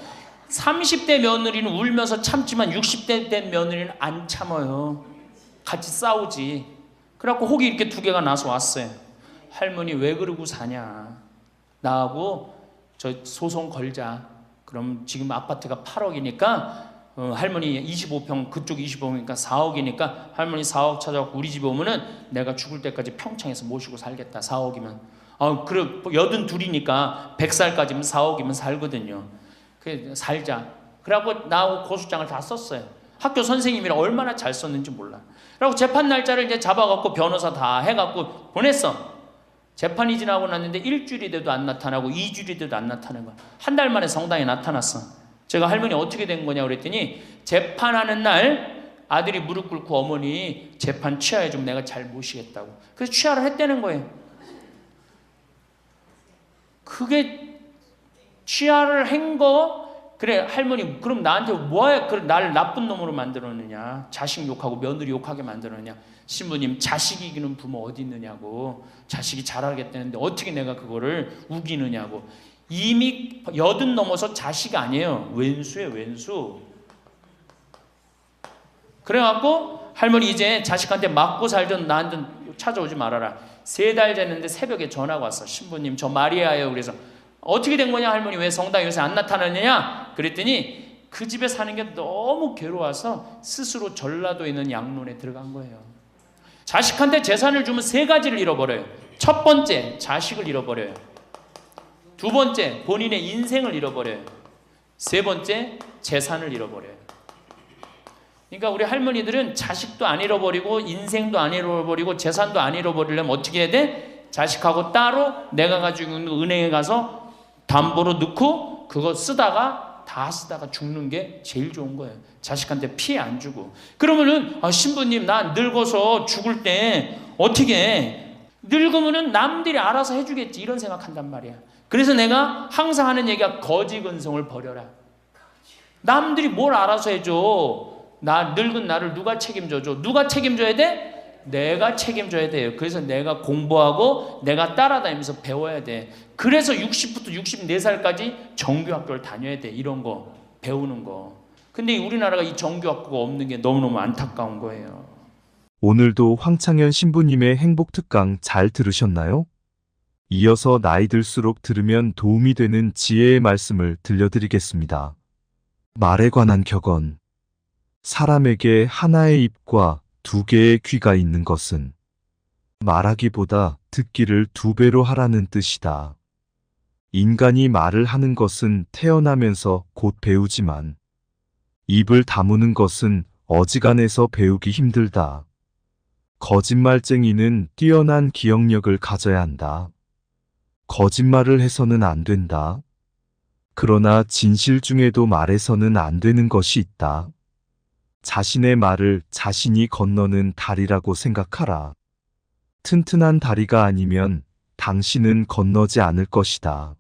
30대 며느리는 울면서 참지만 60대 된 며느리는 안 참아요. 같이 싸우지. 그래갖고 혹이 이렇게 2개가 나서 왔어요. 할머니 왜 그러고 사냐. 나하고 저 소송 걸자. 그럼 지금 아파트가 8억이니까 할머니 25평 그쪽 25평이니까 4억이니까 할머니 4억 찾아갖고 우리 집에 오면은 내가 죽을 때까지 평창에서 모시고 살겠다. 4억이면 그래 82이니까 100살까지면 4억이면 살거든요. 그래 살자. 그래갖고 나하고 고소장을 다 썼어요. 학교 선생님이라 얼마나 잘 썼는지 몰라. 그래갖고 재판 날짜를 이제 잡아갖고 변호사 다 해갖고 보냈어. 재판이 지나고 났는데 일주일이 돼도 안 나타나고 2주일이 돼도 안 나타나는 거야. 한 달 만에 성당에 나타났어. 제가 할머니 어떻게 된 거냐 그랬더니 재판하는 날 아들이 무릎 꿇고 어머니 재판 취하해 좀 내가 잘 모시겠다고. 그래서 취하를 했다는 거예요. 그게 취하를 한 거. 그래 할머니 그럼 나한테 뭐해 나를 나쁜 놈으로 만들었느냐. 자식 욕하고 며느리 욕하게 만들었느냐. 신부님 자식 이기는 부모 어디 있느냐고. 자식이 잘하겠다는데 어떻게 내가 그거를 우기느냐고. 이미 80 넘어서 자식 아니에요. 왼수예요. 왼수. 그래갖고 할머니 이제 자식한테 맞고 살던 나한테 찾아오지 말아라. 3달 됐는데 새벽에 전화가 왔어. 신부님 저 마리아예요. 그래서 어떻게 된 거냐 할머니 왜 성당에 요새 안 나타나느냐 그랬더니 그 집에 사는 게 너무 괴로워서 스스로 전라도에 있는 양론에 들어간 거예요. 자식한테 재산을 주면 3가지를 잃어버려요. 첫 번째 자식을 잃어버려요. 2번째 본인의 인생을 잃어버려요. 3번째 재산을 잃어버려요. 그러니까 우리 할머니들은 자식도 안 잃어버리고 인생도 안 잃어버리고 재산도 안 잃어버리려면 어떻게 해야 돼? 자식하고 따로 내가 가지고 있는 은행에 가서 담보로 넣고 그거 쓰다가 다 쓰다가 죽는 게 제일 좋은 거예요. 자식한테 피해 안 주고. 그러면은 신부님 나 늙어서 죽을 때 어떻게 해? 늙으면은 남들이 알아서 해주겠지 이런 생각한단 말이야. 그래서 내가 항상 하는 얘기가 거지 근성을 버려라. 남들이 뭘 알아서 해줘. 나 늙은 나를 누가 책임져줘? 누가 책임져야 돼? 내가 책임져야 돼요. 그래서 내가 공부하고 내가 따라다니면서 배워야 돼. 그래서 60부터 64살까지 정규학교를 다녀야 돼. 이런 거 배우는 거. 근데 우리나라가 이 정규학교가 없는 게 너무너무 안타까운 거예요. 오늘도 황창현 신부님의 행복특강 잘 들으셨나요? 이어서 나이 들수록 들으면 도움이 되는 지혜의 말씀을 들려드리겠습니다. 말에 관한 격언. 사람에게 하나의 입과 두 개의 귀가 있는 것은 말하기보다 듣기를 2배로 하라는 뜻이다. 인간이 말을 하는 것은 태어나면서 곧 배우지만 입을 다무는 것은 어지간해서 배우기 힘들다. 거짓말쟁이는 뛰어난 기억력을 가져야 한다. 거짓말을 해서는 안 된다. 그러나 진실 중에도 말해서는 안 되는 것이 있다. 자신의 말을 자신이 건너는 다리라고 생각하라. 튼튼한 다리가 아니면 당신은 건너지 않을 것이다.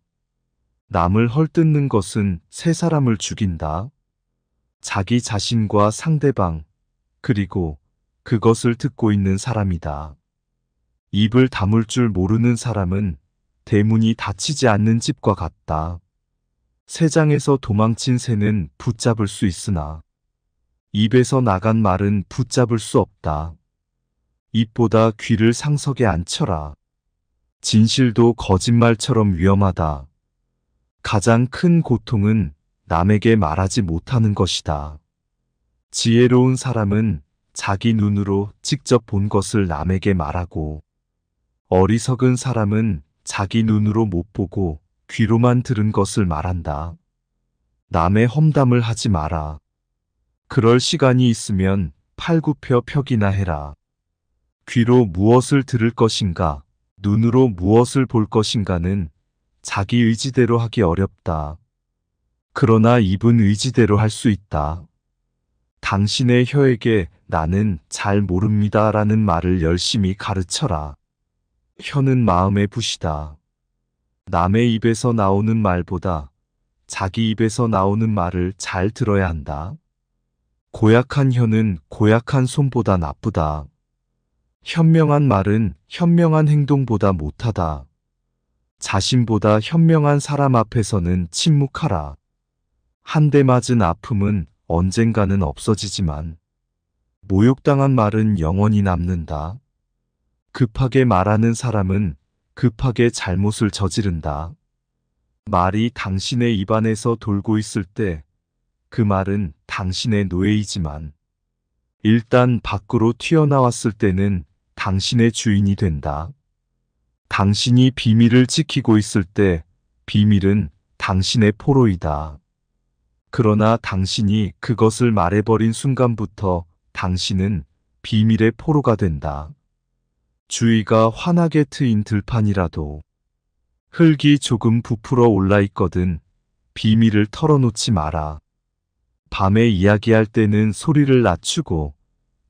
남을 헐뜯는 것은 세 사람을 죽인다. 자기 자신과 상대방, 그리고 그것을 듣고 있는 사람이다. 입을 다물 줄 모르는 사람은 대문이 닫히지 않는 집과 같다. 새장에서 도망친 새는 붙잡을 수 있으나 입에서 나간 말은 붙잡을 수 없다. 입보다 귀를 상석에 앉혀라. 진실도 거짓말처럼 위험하다. 가장 큰 고통은 남에게 말하지 못하는 것이다. 지혜로운 사람은 자기 눈으로 직접 본 것을 남에게 말하고, 어리석은 사람은 자기 눈으로 못 보고 귀로만 들은 것을 말한다. 남의 험담을 하지 마라. 그럴 시간이 있으면 팔굽혀 펴기나 해라. 귀로 무엇을 들을 것인가, 눈으로 무엇을 볼 것인가는 자기 의지대로 하기 어렵다. 그러나 입은 의지대로 할 수 있다. 당신의 혀에게 나는 잘 모릅니다 라는 말을 열심히 가르쳐라. 혀는 마음의 붓이다. 남의 입에서 나오는 말보다 자기 입에서 나오는 말을 잘 들어야 한다. 고약한 혀는 고약한 손보다 나쁘다. 현명한 말은 현명한 행동보다 못하다. 자신보다 현명한 사람 앞에서는 침묵하라. 한 대 맞은 아픔은 언젠가는 없어지지만 모욕당한 말은 영원히 남는다. 급하게 말하는 사람은 급하게 잘못을 저지른다. 말이 당신의 입안에서 돌고 있을 때 그 말은 당신의 노예이지만 일단 밖으로 튀어나왔을 때는 당신의 주인이 된다. 당신이 비밀을 지키고 있을 때 비밀은 당신의 포로이다. 그러나 당신이 그것을 말해버린 순간부터 당신은 비밀의 포로가 된다. 주위가 환하게 트인 들판이라도 흙이 조금 부풀어 올라 있거든 비밀을 털어놓지 마라. 밤에 이야기할 때는 소리를 낮추고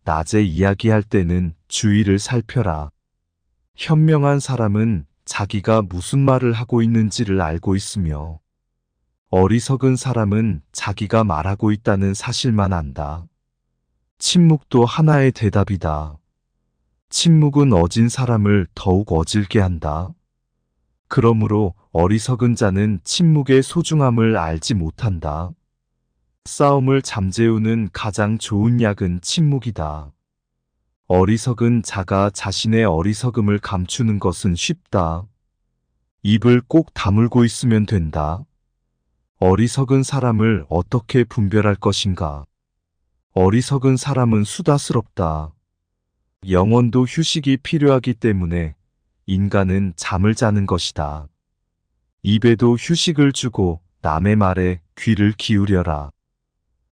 낮에 이야기할 때는 주위를 살펴라. 현명한 사람은 자기가 무슨 말을 하고 있는지를 알고 있으며 어리석은 사람은 자기가 말하고 있다는 사실만 안다. 침묵도 하나의 대답이다. 침묵은 어진 사람을 더욱 어질게 한다. 그러므로 어리석은 자는 침묵의 소중함을 알지 못한다. 싸움을 잠재우는 가장 좋은 약은 침묵이다. 어리석은 자가 자신의 어리석음을 감추는 것은 쉽다. 입을 꼭 다물고 있으면 된다. 어리석은 사람을 어떻게 분별할 것인가? 어리석은 사람은 수다스럽다. 영혼도 휴식이 필요하기 때문에 인간은 잠을 자는 것이다. 입에도 휴식을 주고 남의 말에 귀를 기울여라.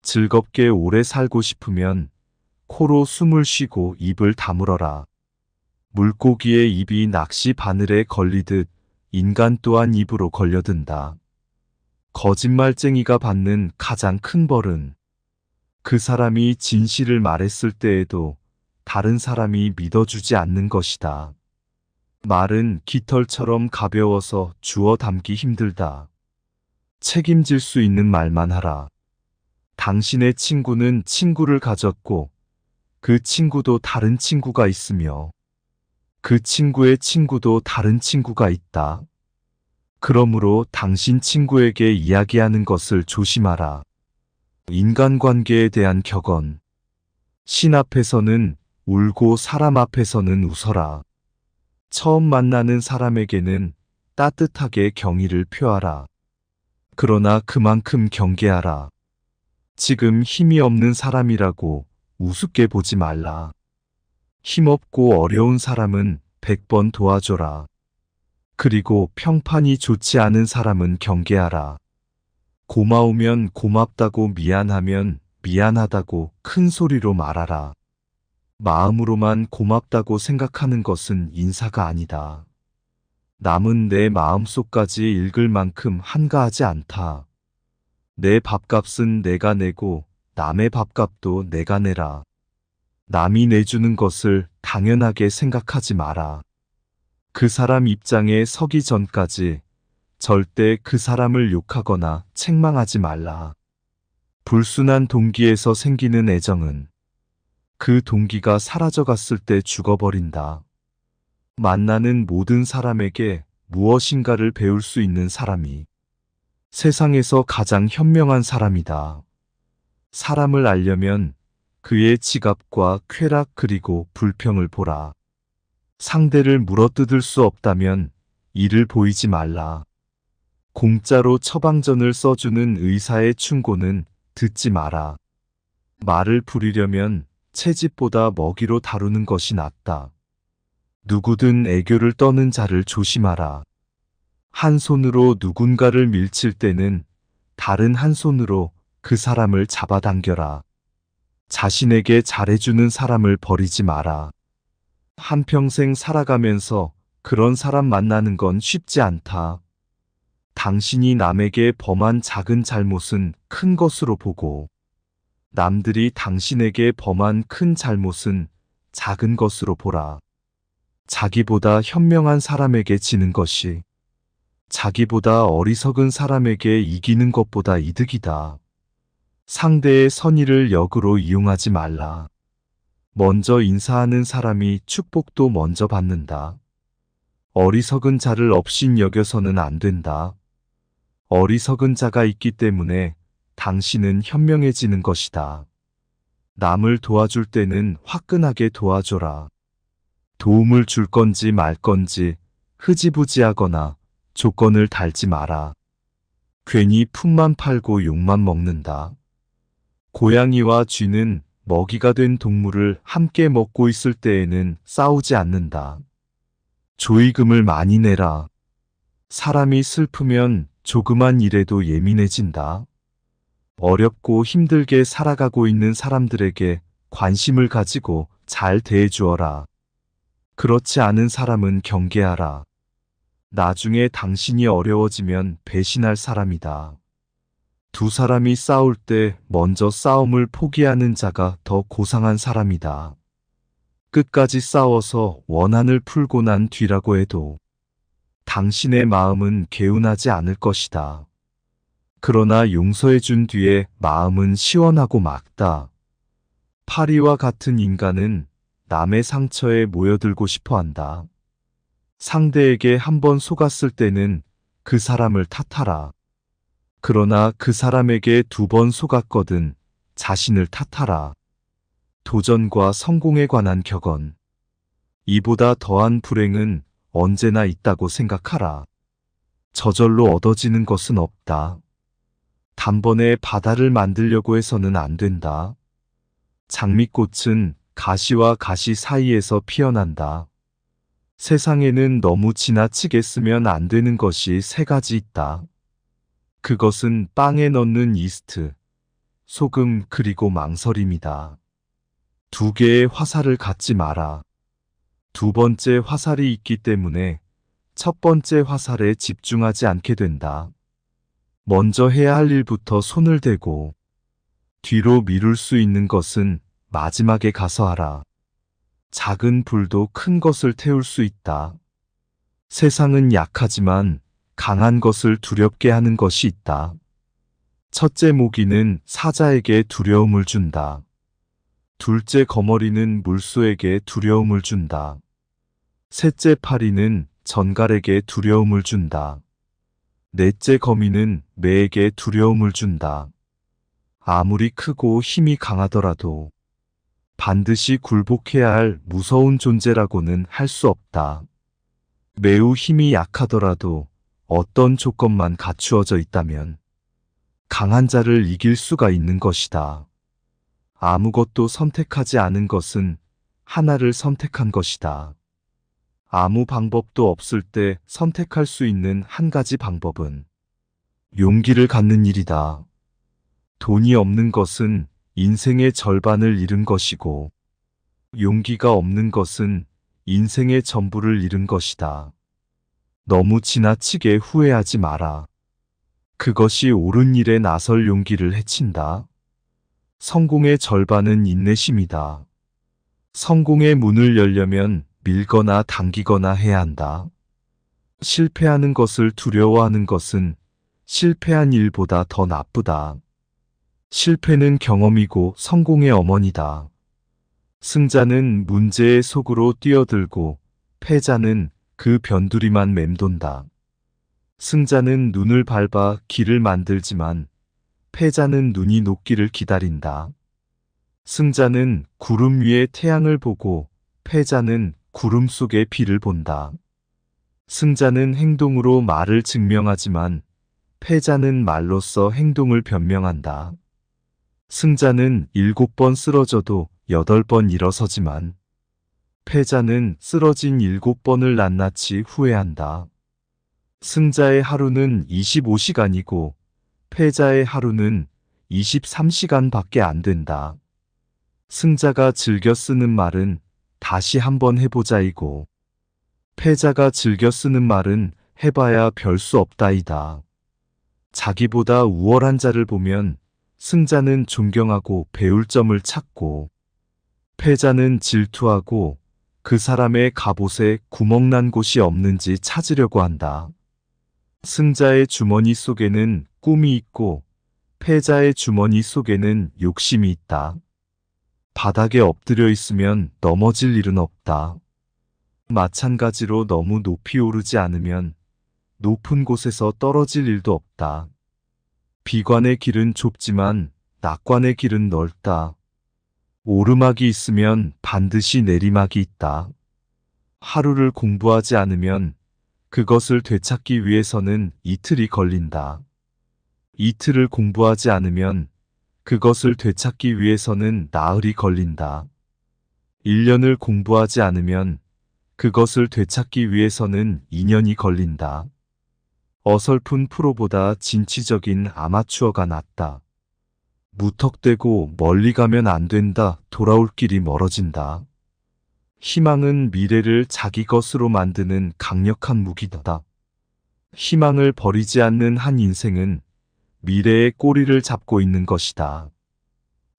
즐겁게 오래 살고 싶으면 코로 숨을 쉬고 입을 다물어라. 물고기의 입이 낚시 바늘에 걸리듯 인간 또한 입으로 걸려든다. 거짓말쟁이가 받는 가장 큰 벌은 그 사람이 진실을 말했을 때에도 다른 사람이 믿어주지 않는 것이다. 말은 깃털처럼 가벼워서 주워 담기 힘들다. 책임질 수 있는 말만 하라. 당신의 친구는 친구를 가졌고 그 친구도 다른 친구가 있으며 그 친구의 친구도 다른 친구가 있다. 그러므로 당신 친구에게 이야기하는 것을 조심하라. 인간관계에 대한 격언. 신 앞에서는 울고 사람 앞에서는 웃어라. 처음 만나는 사람에게는 따뜻하게 경의를 표하라. 그러나 그만큼 경계하라. 지금 힘이 없는 사람이라고 우습게 보지 말라. 힘없고 어려운 사람은 100번 도와줘라. 그리고 평판이 좋지 않은 사람은 경계하라. 고마우면 고맙다고 미안하면 미안하다고 큰 소리로 말하라. 마음으로만 고맙다고 생각하는 것은 인사가 아니다. 남은 내 마음속까지 읽을 만큼 한가하지 않다. 내 밥값은 내가 내고 남의 밥값도 내가 내라. 남이 내주는 것을 당연하게 생각하지 마라. 그 사람 입장에 서기 전까지 절대 그 사람을 욕하거나 책망하지 말라. 불순한 동기에서 생기는 애정은 그 동기가 사라져갔을 때 죽어버린다. 만나는 모든 사람에게 무엇인가를 배울 수 있는 사람이 세상에서 가장 현명한 사람이다. 사람을 알려면 그의 지갑과 쾌락 그리고 불평을 보라. 상대를 물어뜯을 수 없다면 이를 보이지 말라. 공짜로 처방전을 써주는 의사의 충고는 듣지 마라. 말을 부리려면 채집보다 먹이로 다루는 것이 낫다. 누구든 애교를 떠는 자를 조심하라. 한 손으로 누군가를 밀칠 때는 다른 한 손으로 그 사람을 잡아당겨라. 자신에게 잘해주는 사람을 버리지 마라. 한평생 살아가면서 그런 사람 만나는 건 쉽지 않다. 당신이 남에게 범한 작은 잘못은 큰 것으로 보고 남들이 당신에게 범한 큰 잘못은 작은 것으로 보라. 자기보다 현명한 사람에게 지는 것이 자기보다 어리석은 사람에게 이기는 것보다 이득이다. 상대의 선의를 역으로 이용하지 말라. 먼저 인사하는 사람이 축복도 먼저 받는다. 어리석은 자를 업신 여겨서는 안 된다. 어리석은 자가 있기 때문에 당신은 현명해지는 것이다. 남을 도와줄 때는 화끈하게 도와줘라. 도움을 줄 건지 말 건지 흐지부지하거나 조건을 달지 마라. 괜히 품만 팔고 욕만 먹는다. 고양이와 쥐는 먹이가 된 동물을 함께 먹고 있을 때에는 싸우지 않는다. 조의금을 많이 내라. 사람이 슬프면 조그만 일에도 예민해진다. 어렵고 힘들게 살아가고 있는 사람들에게 관심을 가지고 잘 대해주어라. 그렇지 않은 사람은 경계하라. 나중에 당신이 어려워지면 배신할 사람이다. 두 사람이 싸울 때 먼저 싸움을 포기하는 자가 더 고상한 사람이다. 끝까지 싸워서 원한을 풀고 난 뒤라고 해도 당신의 마음은 개운하지 않을 것이다. 그러나 용서해 준 뒤에 마음은 시원하고 맑다. 파리와 같은 인간은 남의 상처에 모여들고 싶어 한다. 상대에게 한번 속았을 때는 그 사람을 탓하라. 그러나 그 사람에게 2번 속았거든 자신을 탓하라. 도전과 성공에 관한 격언. 이보다 더한 불행은 언제나 있다고 생각하라. 저절로 얻어지는 것은 없다. 단번에 바다를 만들려고 해서는 안 된다. 장미꽃은 가시와 가시 사이에서 피어난다. 세상에는 너무 지나치게 쓰면 안 되는 것이 3가지 있다. 그것은 빵에 넣는 이스트, 소금 그리고 망설임이다. 두 개의 화살을 갖지 마라. 두 번째 화살이 있기 때문에 첫 번째 화살에 집중하지 않게 된다. 먼저 해야 할 일부터 손을 대고 뒤로 미룰 수 있는 것은 마지막에 가서 하라. 작은 불도 큰 것을 태울 수 있다. 세상은 약하지만 강한 것을 두렵게 하는 것이 있다. 첫째 모기는 사자에게 두려움을 준다. 둘째 거머리는 물소에게 두려움을 준다. 셋째 파리는 전갈에게 두려움을 준다. 넷째 거미는 매에게 두려움을 준다. 아무리 크고 힘이 강하더라도 반드시 굴복해야 할 무서운 존재라고는 할 수 없다. 매우 힘이 약하더라도 어떤 조건만 갖추어져 있다면 강한 자를 이길 수가 있는 것이다. 아무것도 선택하지 않은 것은 하나를 선택한 것이다. 아무 방법도 없을 때 선택할 수 있는 한 가지 방법은 용기를 갖는 일이다. 돈이 없는 것은 인생의 절반을 잃은 것이고, 용기가 없는 것은 인생의 전부를 잃은 것이다. 너무 지나치게 후회하지 마라. 그것이 옳은 일에 나설 용기를 해친다. 성공의 절반은 인내심이다. 성공의 문을 열려면 밀거나 당기거나 해야 한다. 실패하는 것을 두려워하는 것은 실패한 일보다 더 나쁘다. 실패는 경험이고 성공의 어머니다. 승자는 문제의 속으로 뛰어들고 패자는 그 변두리만 맴돈다. 승자는 눈을 밟아 길을 만들지만 패자는 눈이 녹기를 기다린다. 승자는 구름 위에 태양을 보고 패자는 구름 속의 비를 본다. 승자는 행동으로 말을 증명하지만 패자는 말로써 행동을 변명한다. 승자는 7번 쓰러져도 8번 일어서지만 패자는 쓰러진 7번을 낱낱이 후회한다. 승자의 하루는 25시간이고 패자의 하루는 23시간밖에 안 된다. 승자가 즐겨 쓰는 말은 다시 한번 해보자이고 패자가 즐겨 쓰는 말은 해봐야 별 수 없다이다. 자기보다 우월한 자를 보면 승자는 존경하고 배울 점을 찾고 패자는 질투하고 그 사람의 갑옷에 구멍난 곳이 없는지 찾으려고 한다. 승자의 주머니 속에는 꿈이 있고 패자의 주머니 속에는 욕심이 있다. 바닥에 엎드려 있으면 넘어질 일은 없다. 마찬가지로 너무 높이 오르지 않으면 높은 곳에서 떨어질 일도 없다. 비관의 길은 좁지만 낙관의 길은 넓다. 오르막이 있으면 반드시 내리막이 있다. 하루를 공부하지 않으면 그것을 되찾기 위해서는 이틀이 걸린다. 이틀을 공부하지 않으면 그것을 되찾기 위해서는 나흘이 걸린다. 1년을 공부하지 않으면 그것을 되찾기 위해서는 2년이 걸린다. 어설픈 프로보다 진취적인 아마추어가 낫다. 무턱대고 멀리 가면 안 된다. 돌아올 길이 멀어진다. 희망은 미래를 자기 것으로 만드는 강력한 무기다. 희망을 버리지 않는 한 인생은 미래의 꼬리를 잡고 있는 것이다.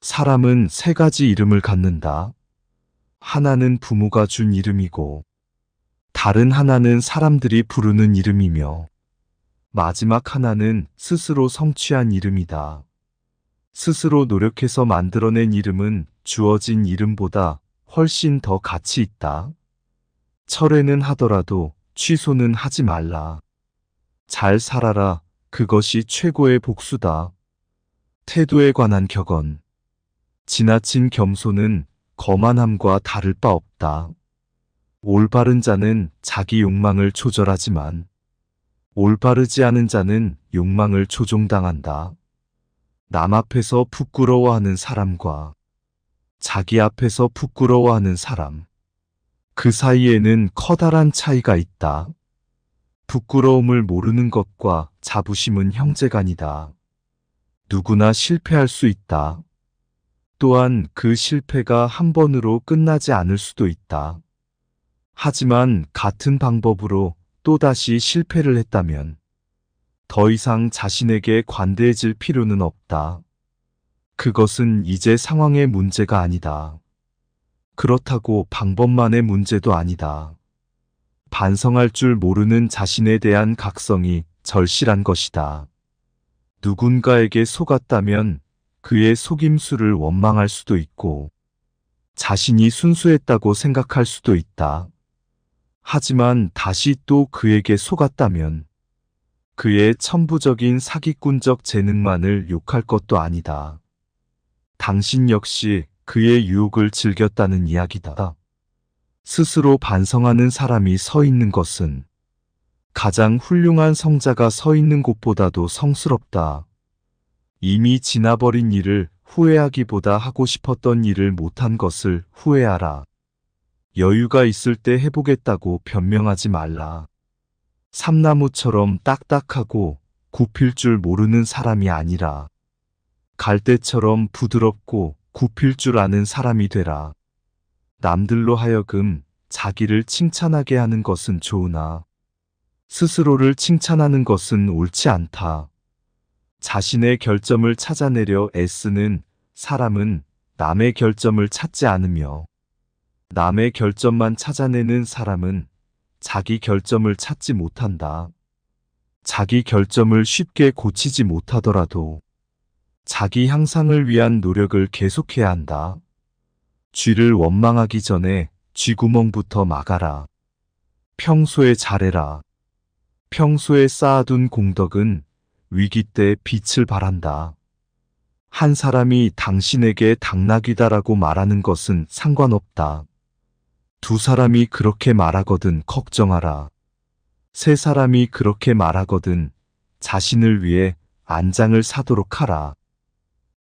사람은 3가지 이름을 갖는다. 하나는 부모가 준 이름이고, 다른 하나는 사람들이 부르는 이름이며, 마지막 하나는 스스로 성취한 이름이다. 스스로 노력해서 만들어낸 이름은 주어진 이름보다 훨씬 더 가치 있다. 철회는 하더라도 취소는 하지 말라. 잘 살아라. 그것이 최고의 복수다. 태도에 관한 격언. 지나친 겸손은 거만함과 다를 바 없다. 올바른 자는 자기 욕망을 조절하지만 올바르지 않은 자는 욕망을 조종당한다. 남 앞에서 부끄러워하는 사람과 자기 앞에서 부끄러워하는 사람, 그 사이에는 커다란 차이가 있다. 부끄러움을 모르는 것과 자부심은 형제간이다. 누구나 실패할 수 있다. 또한 그 실패가 한 번으로 끝나지 않을 수도 있다. 하지만 같은 방법으로 또다시 실패를 했다면 더 이상 자신에게 관대해질 필요는 없다. 그것은 이제 상황의 문제가 아니다. 그렇다고 방법만의 문제도 아니다. 반성할 줄 모르는 자신에 대한 각성이 절실한 것이다. 누군가에게 속았다면 그의 속임수를 원망할 수도 있고 자신이 순수했다고 생각할 수도 있다. 하지만 다시 또 그에게 속았다면 그의 천부적인 사기꾼적 재능만을 욕할 것도 아니다. 당신 역시 그의 유혹을 즐겼다는 이야기다. 스스로 반성하는 사람이 서 있는 것은 가장 훌륭한 성자가 서 있는 곳보다도 성스럽다. 이미 지나버린 일을 후회하기보다 하고 싶었던 일을 못한 것을 후회하라. 여유가 있을 때 해보겠다고 변명하지 말라. 삼나무처럼 딱딱하고 굽힐 줄 모르는 사람이 아니라 갈대처럼 부드럽고 굽힐 줄 아는 사람이 되라. 남들로 하여금 자기를 칭찬하게 하는 것은 좋으나 스스로를 칭찬하는 것은 옳지 않다. 자신의 결점을 찾아내려 애쓰는 사람은 남의 결점을 찾지 않으며 남의 결점만 찾아내는 사람은 자기 결점을 찾지 못한다. 자기 결점을 쉽게 고치지 못하더라도 자기 향상을 위한 노력을 계속해야 한다. 쥐를 원망하기 전에 쥐구멍부터 막아라. 평소에 잘해라. 평소에 쌓아둔 공덕은 위기 때 빛을 발한다. 한 사람이 당신에게 당나귀다라고 말하는 것은 상관없다. 두 사람이 그렇게 말하거든 걱정하라. 세 사람이 그렇게 말하거든 자신을 위해 안장을 사도록 하라.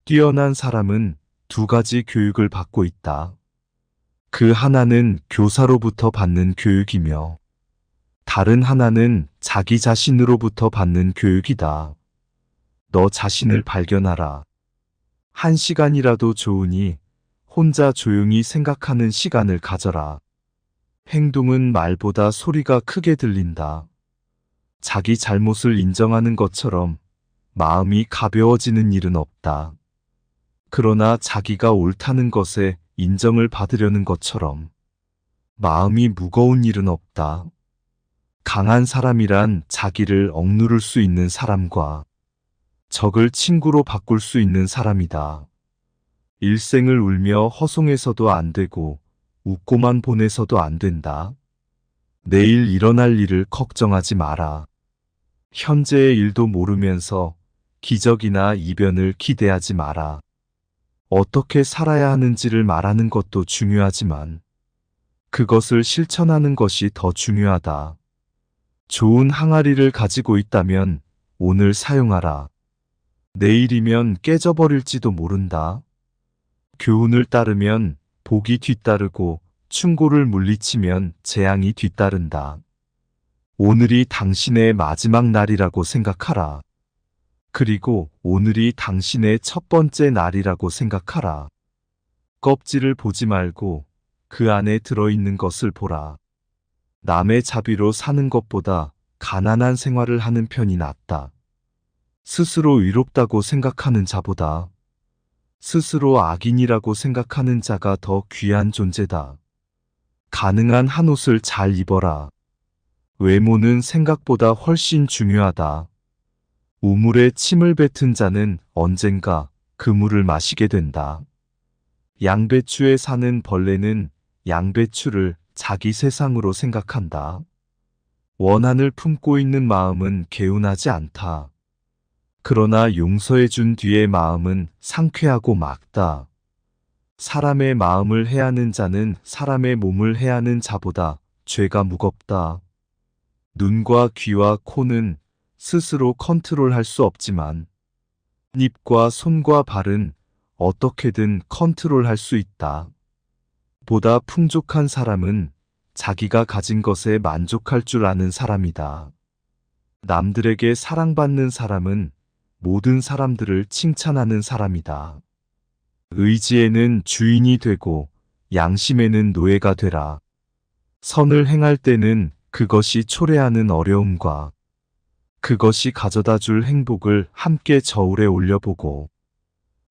뛰어난 사람은 두 가지 교육을 받고 있다. 그 하나는 교사로부터 받는 교육이며 다른 하나는 자기 자신으로부터 받는 교육이다. 너 자신을 발견하라. 한 시간이라도 좋으니 혼자 조용히 생각하는 시간을 가져라. 행동은 말보다 소리가 크게 들린다. 자기 잘못을 인정하는 것처럼 마음이 가벼워지는 일은 없다. 그러나 자기가 옳다는 것에 인정을 받으려는 것처럼 마음이 무거운 일은 없다. 강한 사람이란 자기를 억누를 수 있는 사람과 적을 친구로 바꿀 수 있는 사람이다. 일생을 울며 허송해서도 안 되고 웃고만 보내서도 안 된다. 내일 일어날 일을 걱정하지 마라. 현재의 일도 모르면서 기적이나 이변을 기대하지 마라. 어떻게 살아야 하는지를 말하는 것도 중요하지만 그것을 실천하는 것이 더 중요하다. 좋은 항아리를 가지고 있다면 오늘 사용하라. 내일이면 깨져버릴지도 모른다. 교훈을 따르면 복이 뒤따르고 충고를 물리치면 재앙이 뒤따른다. 오늘이 당신의 마지막 날이라고 생각하라. 그리고 오늘이 당신의 첫 번째 날이라고 생각하라. 껍질을 보지 말고 그 안에 들어있는 것을 보라. 남의 자비로 사는 것보다 가난한 생활을 하는 편이 낫다. 스스로 의롭다고 생각하는 자보다 스스로 악인이라고 생각하는 자가 더 귀한 존재다. 가능한 한 옷을 잘 입어라. 외모는 생각보다 훨씬 중요하다. 우물에 침을 뱉은 자는 언젠가 그 물을 마시게 된다. 양배추에 사는 벌레는 양배추를 자기 세상으로 생각한다. 원한을 품고 있는 마음은 개운하지 않다. 그러나 용서해 준 뒤의 마음은 상쾌하고 맑다. 사람의 마음을 해하는 자는 사람의 몸을 해하는 자보다 죄가 무겁다. 눈과 귀와 코는 스스로 컨트롤할 수 없지만 입과 손과 발은 어떻게든 컨트롤할 수 있다. 보다 풍족한 사람은 자기가 가진 것에 만족할 줄 아는 사람이다. 남들에게 사랑받는 사람은 모든 사람들을 칭찬하는 사람이다. 의지에는 주인이 되고 양심에는 노예가 되라. 선을 행할 때는 그것이 초래하는 어려움과 그것이 가져다 줄 행복을 함께 저울에 올려보고,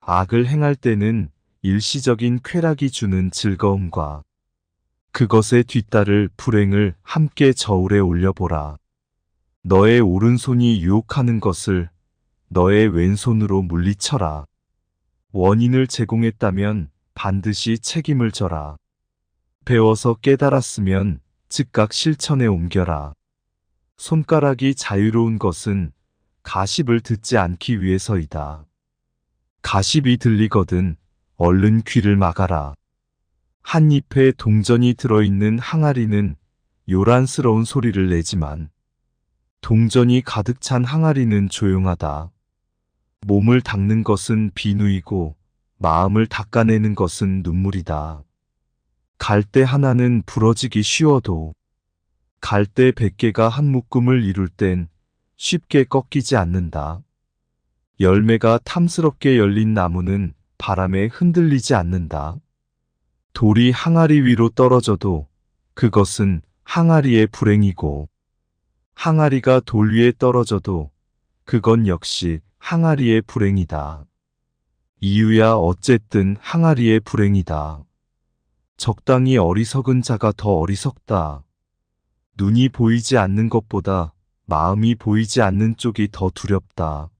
악을 행할 때는 일시적인 쾌락이 주는 즐거움과 그것에 뒤따를 불행을 함께 저울에 올려보라. 너의 오른손이 유혹하는 것을 너의 왼손으로 물리쳐라. 원인을 제공했다면 반드시 책임을 져라. 배워서 깨달았으면 즉각 실천에 옮겨라. 손가락이 자유로운 것은 가십을 듣지 않기 위해서이다. 가십이 들리거든 얼른 귀를 막아라. 한 잎에 동전이 들어있는 항아리는 요란스러운 소리를 내지만 동전이 가득 찬 항아리는 조용하다. 몸을 닦는 것은 비누이고 마음을 닦아내는 것은 눈물이다. 갈대 하나는 부러지기 쉬워도 갈대 100개가 한 묶음을 이룰 땐 쉽게 꺾이지 않는다. 열매가 탐스럽게 열린 나무는 바람에 흔들리지 않는다. 돌이 항아리 위로 떨어져도 그것은 항아리의 불행이고, 항아리가 돌 위에 떨어져도 그건 역시 항아리의 불행이다. 이유야 어쨌든 항아리의 불행이다. 적당히 어리석은 자가 더 어리석다. 눈이 보이지 않는 것보다 마음이 보이지 않는 쪽이 더 두렵다.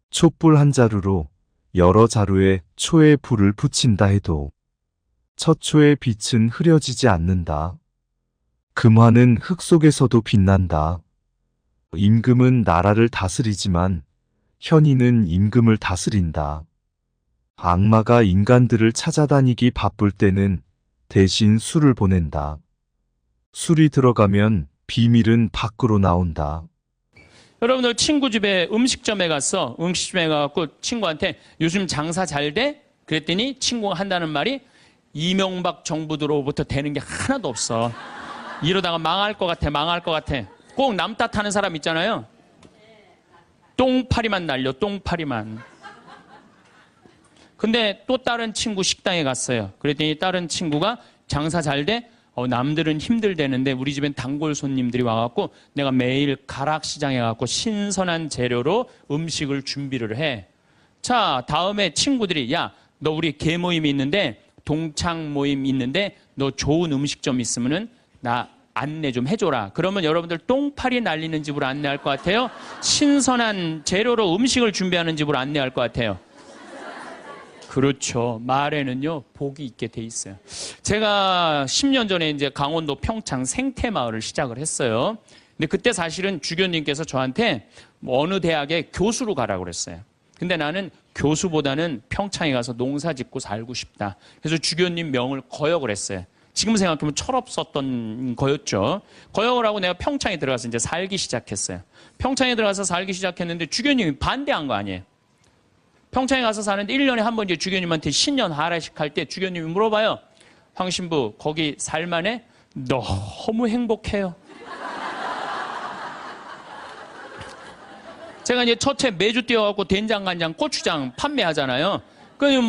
촛불 한 자루로 여러 자루에 초의 불을 붙인다 해도 첫 초의 빛은 흐려지지 않는다. 금화는 흙 속에서도 빛난다. 임금은 나라를 다스리지만 현인은 임금을 다스린다. 악마가 인간들을 찾아다니기 바쁠 때는 대신 술을 보낸다. 술이 들어가면 비밀은 밖으로 나온다. 여러분들 친구 집에 음식점에 갔어. 음식점에 가갖고 친구한테 요즘 장사 잘 돼? 그랬더니 친구가 한다는 말이 이명박 정부 들어부터 되는 게 하나도 없어. 이러다가 망할 것 같아, 망할 것 같아. 꼭 남 탓하는 사람 있잖아요. 똥파리만 날려, 똥파리만. 근데 또 다른 친구 식당에 갔어요. 그랬더니 다른 친구가 장사 잘 돼? 남들은 힘들대는데 우리 집엔 단골 손님들이 와갖고 내가 매일 가락시장에 가갖고 신선한 재료로 음식을 준비를 해. 자, 다음에 친구들이 야, 너 우리 개 모임이 있는데 동창 모임 있는데 너 좋은 음식점 있으면은 나 안내 좀 해줘라. 그러면 여러분들 똥파리 날리는 집으로 안내할 것 같아요? 신선한 재료로 음식을 준비하는 집으로 안내할 것 같아요? 그렇죠. 말에는요, 복이 있게 돼 있어요. 제가 10년 전에 이제 강원도 평창 생태마을을 시작을 했어요. 근데 그때 사실은 주교님께서 저한테 어느 대학에 교수로 가라고 그랬어요. 근데 나는 교수보다는 평창에 가서 농사 짓고 살고 싶다. 그래서 주교님 명을 거역을 했어요. 지금 생각하면 철없었던 거였죠. 거역을 하고 내가 평창에 들어가서 이제 살기 시작했어요. 평창에 들어가서 살기 시작했는데 주교님이 반대한 거 아니에요. 평창에 가서 사는데 1년에 한 번 이제 주교님한테 신년 하례식 할 때 주교님이 물어봐요. 황 신부, 거기 살만해? 너무 행복해요. 제가 이제 첫해 매주 뛰어갖고 된장, 간장, 고추장 판매하잖아요. 그러니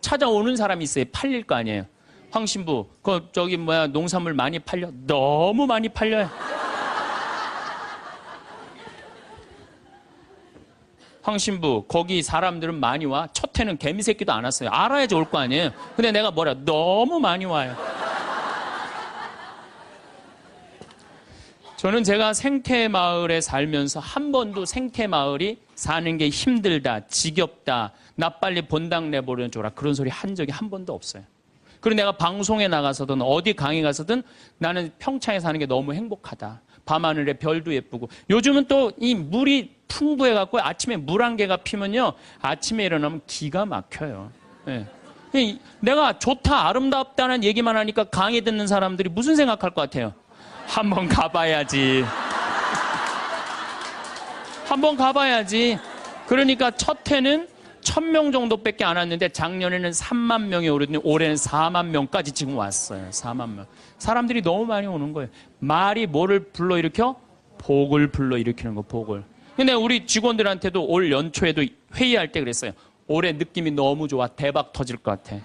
찾아오는 사람이 있어요. 팔릴 거 아니에요. 황 신부, 농산물 많이 팔려? 너무 많이 팔려요. 황 신부, 거기 사람들은 많이 와? 첫 해는 개미 새끼도 안 왔어요. 알아야지 올 거 아니에요. 근데 내가 너무 많이 와요. 저는 제가 생태마을에 살면서 한 번도 생태마을이 사는 게 힘들다, 지겹다, 나 빨리 본당 내보내줘라 그런 소리 한 적이 한 번도 없어요. 그리고 내가 방송에 나가서든 어디 강의 가서든 나는 평창에 사는 게 너무 행복하다. 밤하늘에 별도 예쁘고 요즘은 또 이 물이 풍부해갖고 아침에 물 한 개가 피면요 아침에 일어나면 기가 막혀요. 네. 내가 좋다 아름답다는 얘기만 하니까 강의 듣는 사람들이 무슨 생각할 것 같아요? 한번 가봐야지. 한번 가봐야지. 그러니까 첫 해는 1000명 정도밖에 안 왔는데 작년에는 3만 명이 오르더니 올해는 4만 명까지 지금 왔어요. 4만 명. 사람들이 너무 많이 오는 거예요. 말이 뭐를 불러일으켜? 복을 불러일으키는 거, 복을. 근데 우리 직원들한테도 올 연초에도 회의할 때 그랬어요. 올해 느낌이 너무 좋아. 대박 터질 것 같아.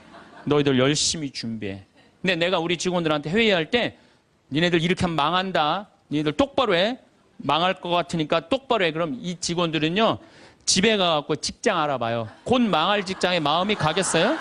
너희들 열심히 준비해. 근데 내가 우리 직원들한테 회의할 때 니네들 이렇게 하면 망한다. 니네들 똑바로 해. 망할 것 같으니까 똑바로 해. 그럼 이 직원들은요. 집에 가갖고 직장 알아봐요. 곧 망할 직장에 마음이 가겠어요?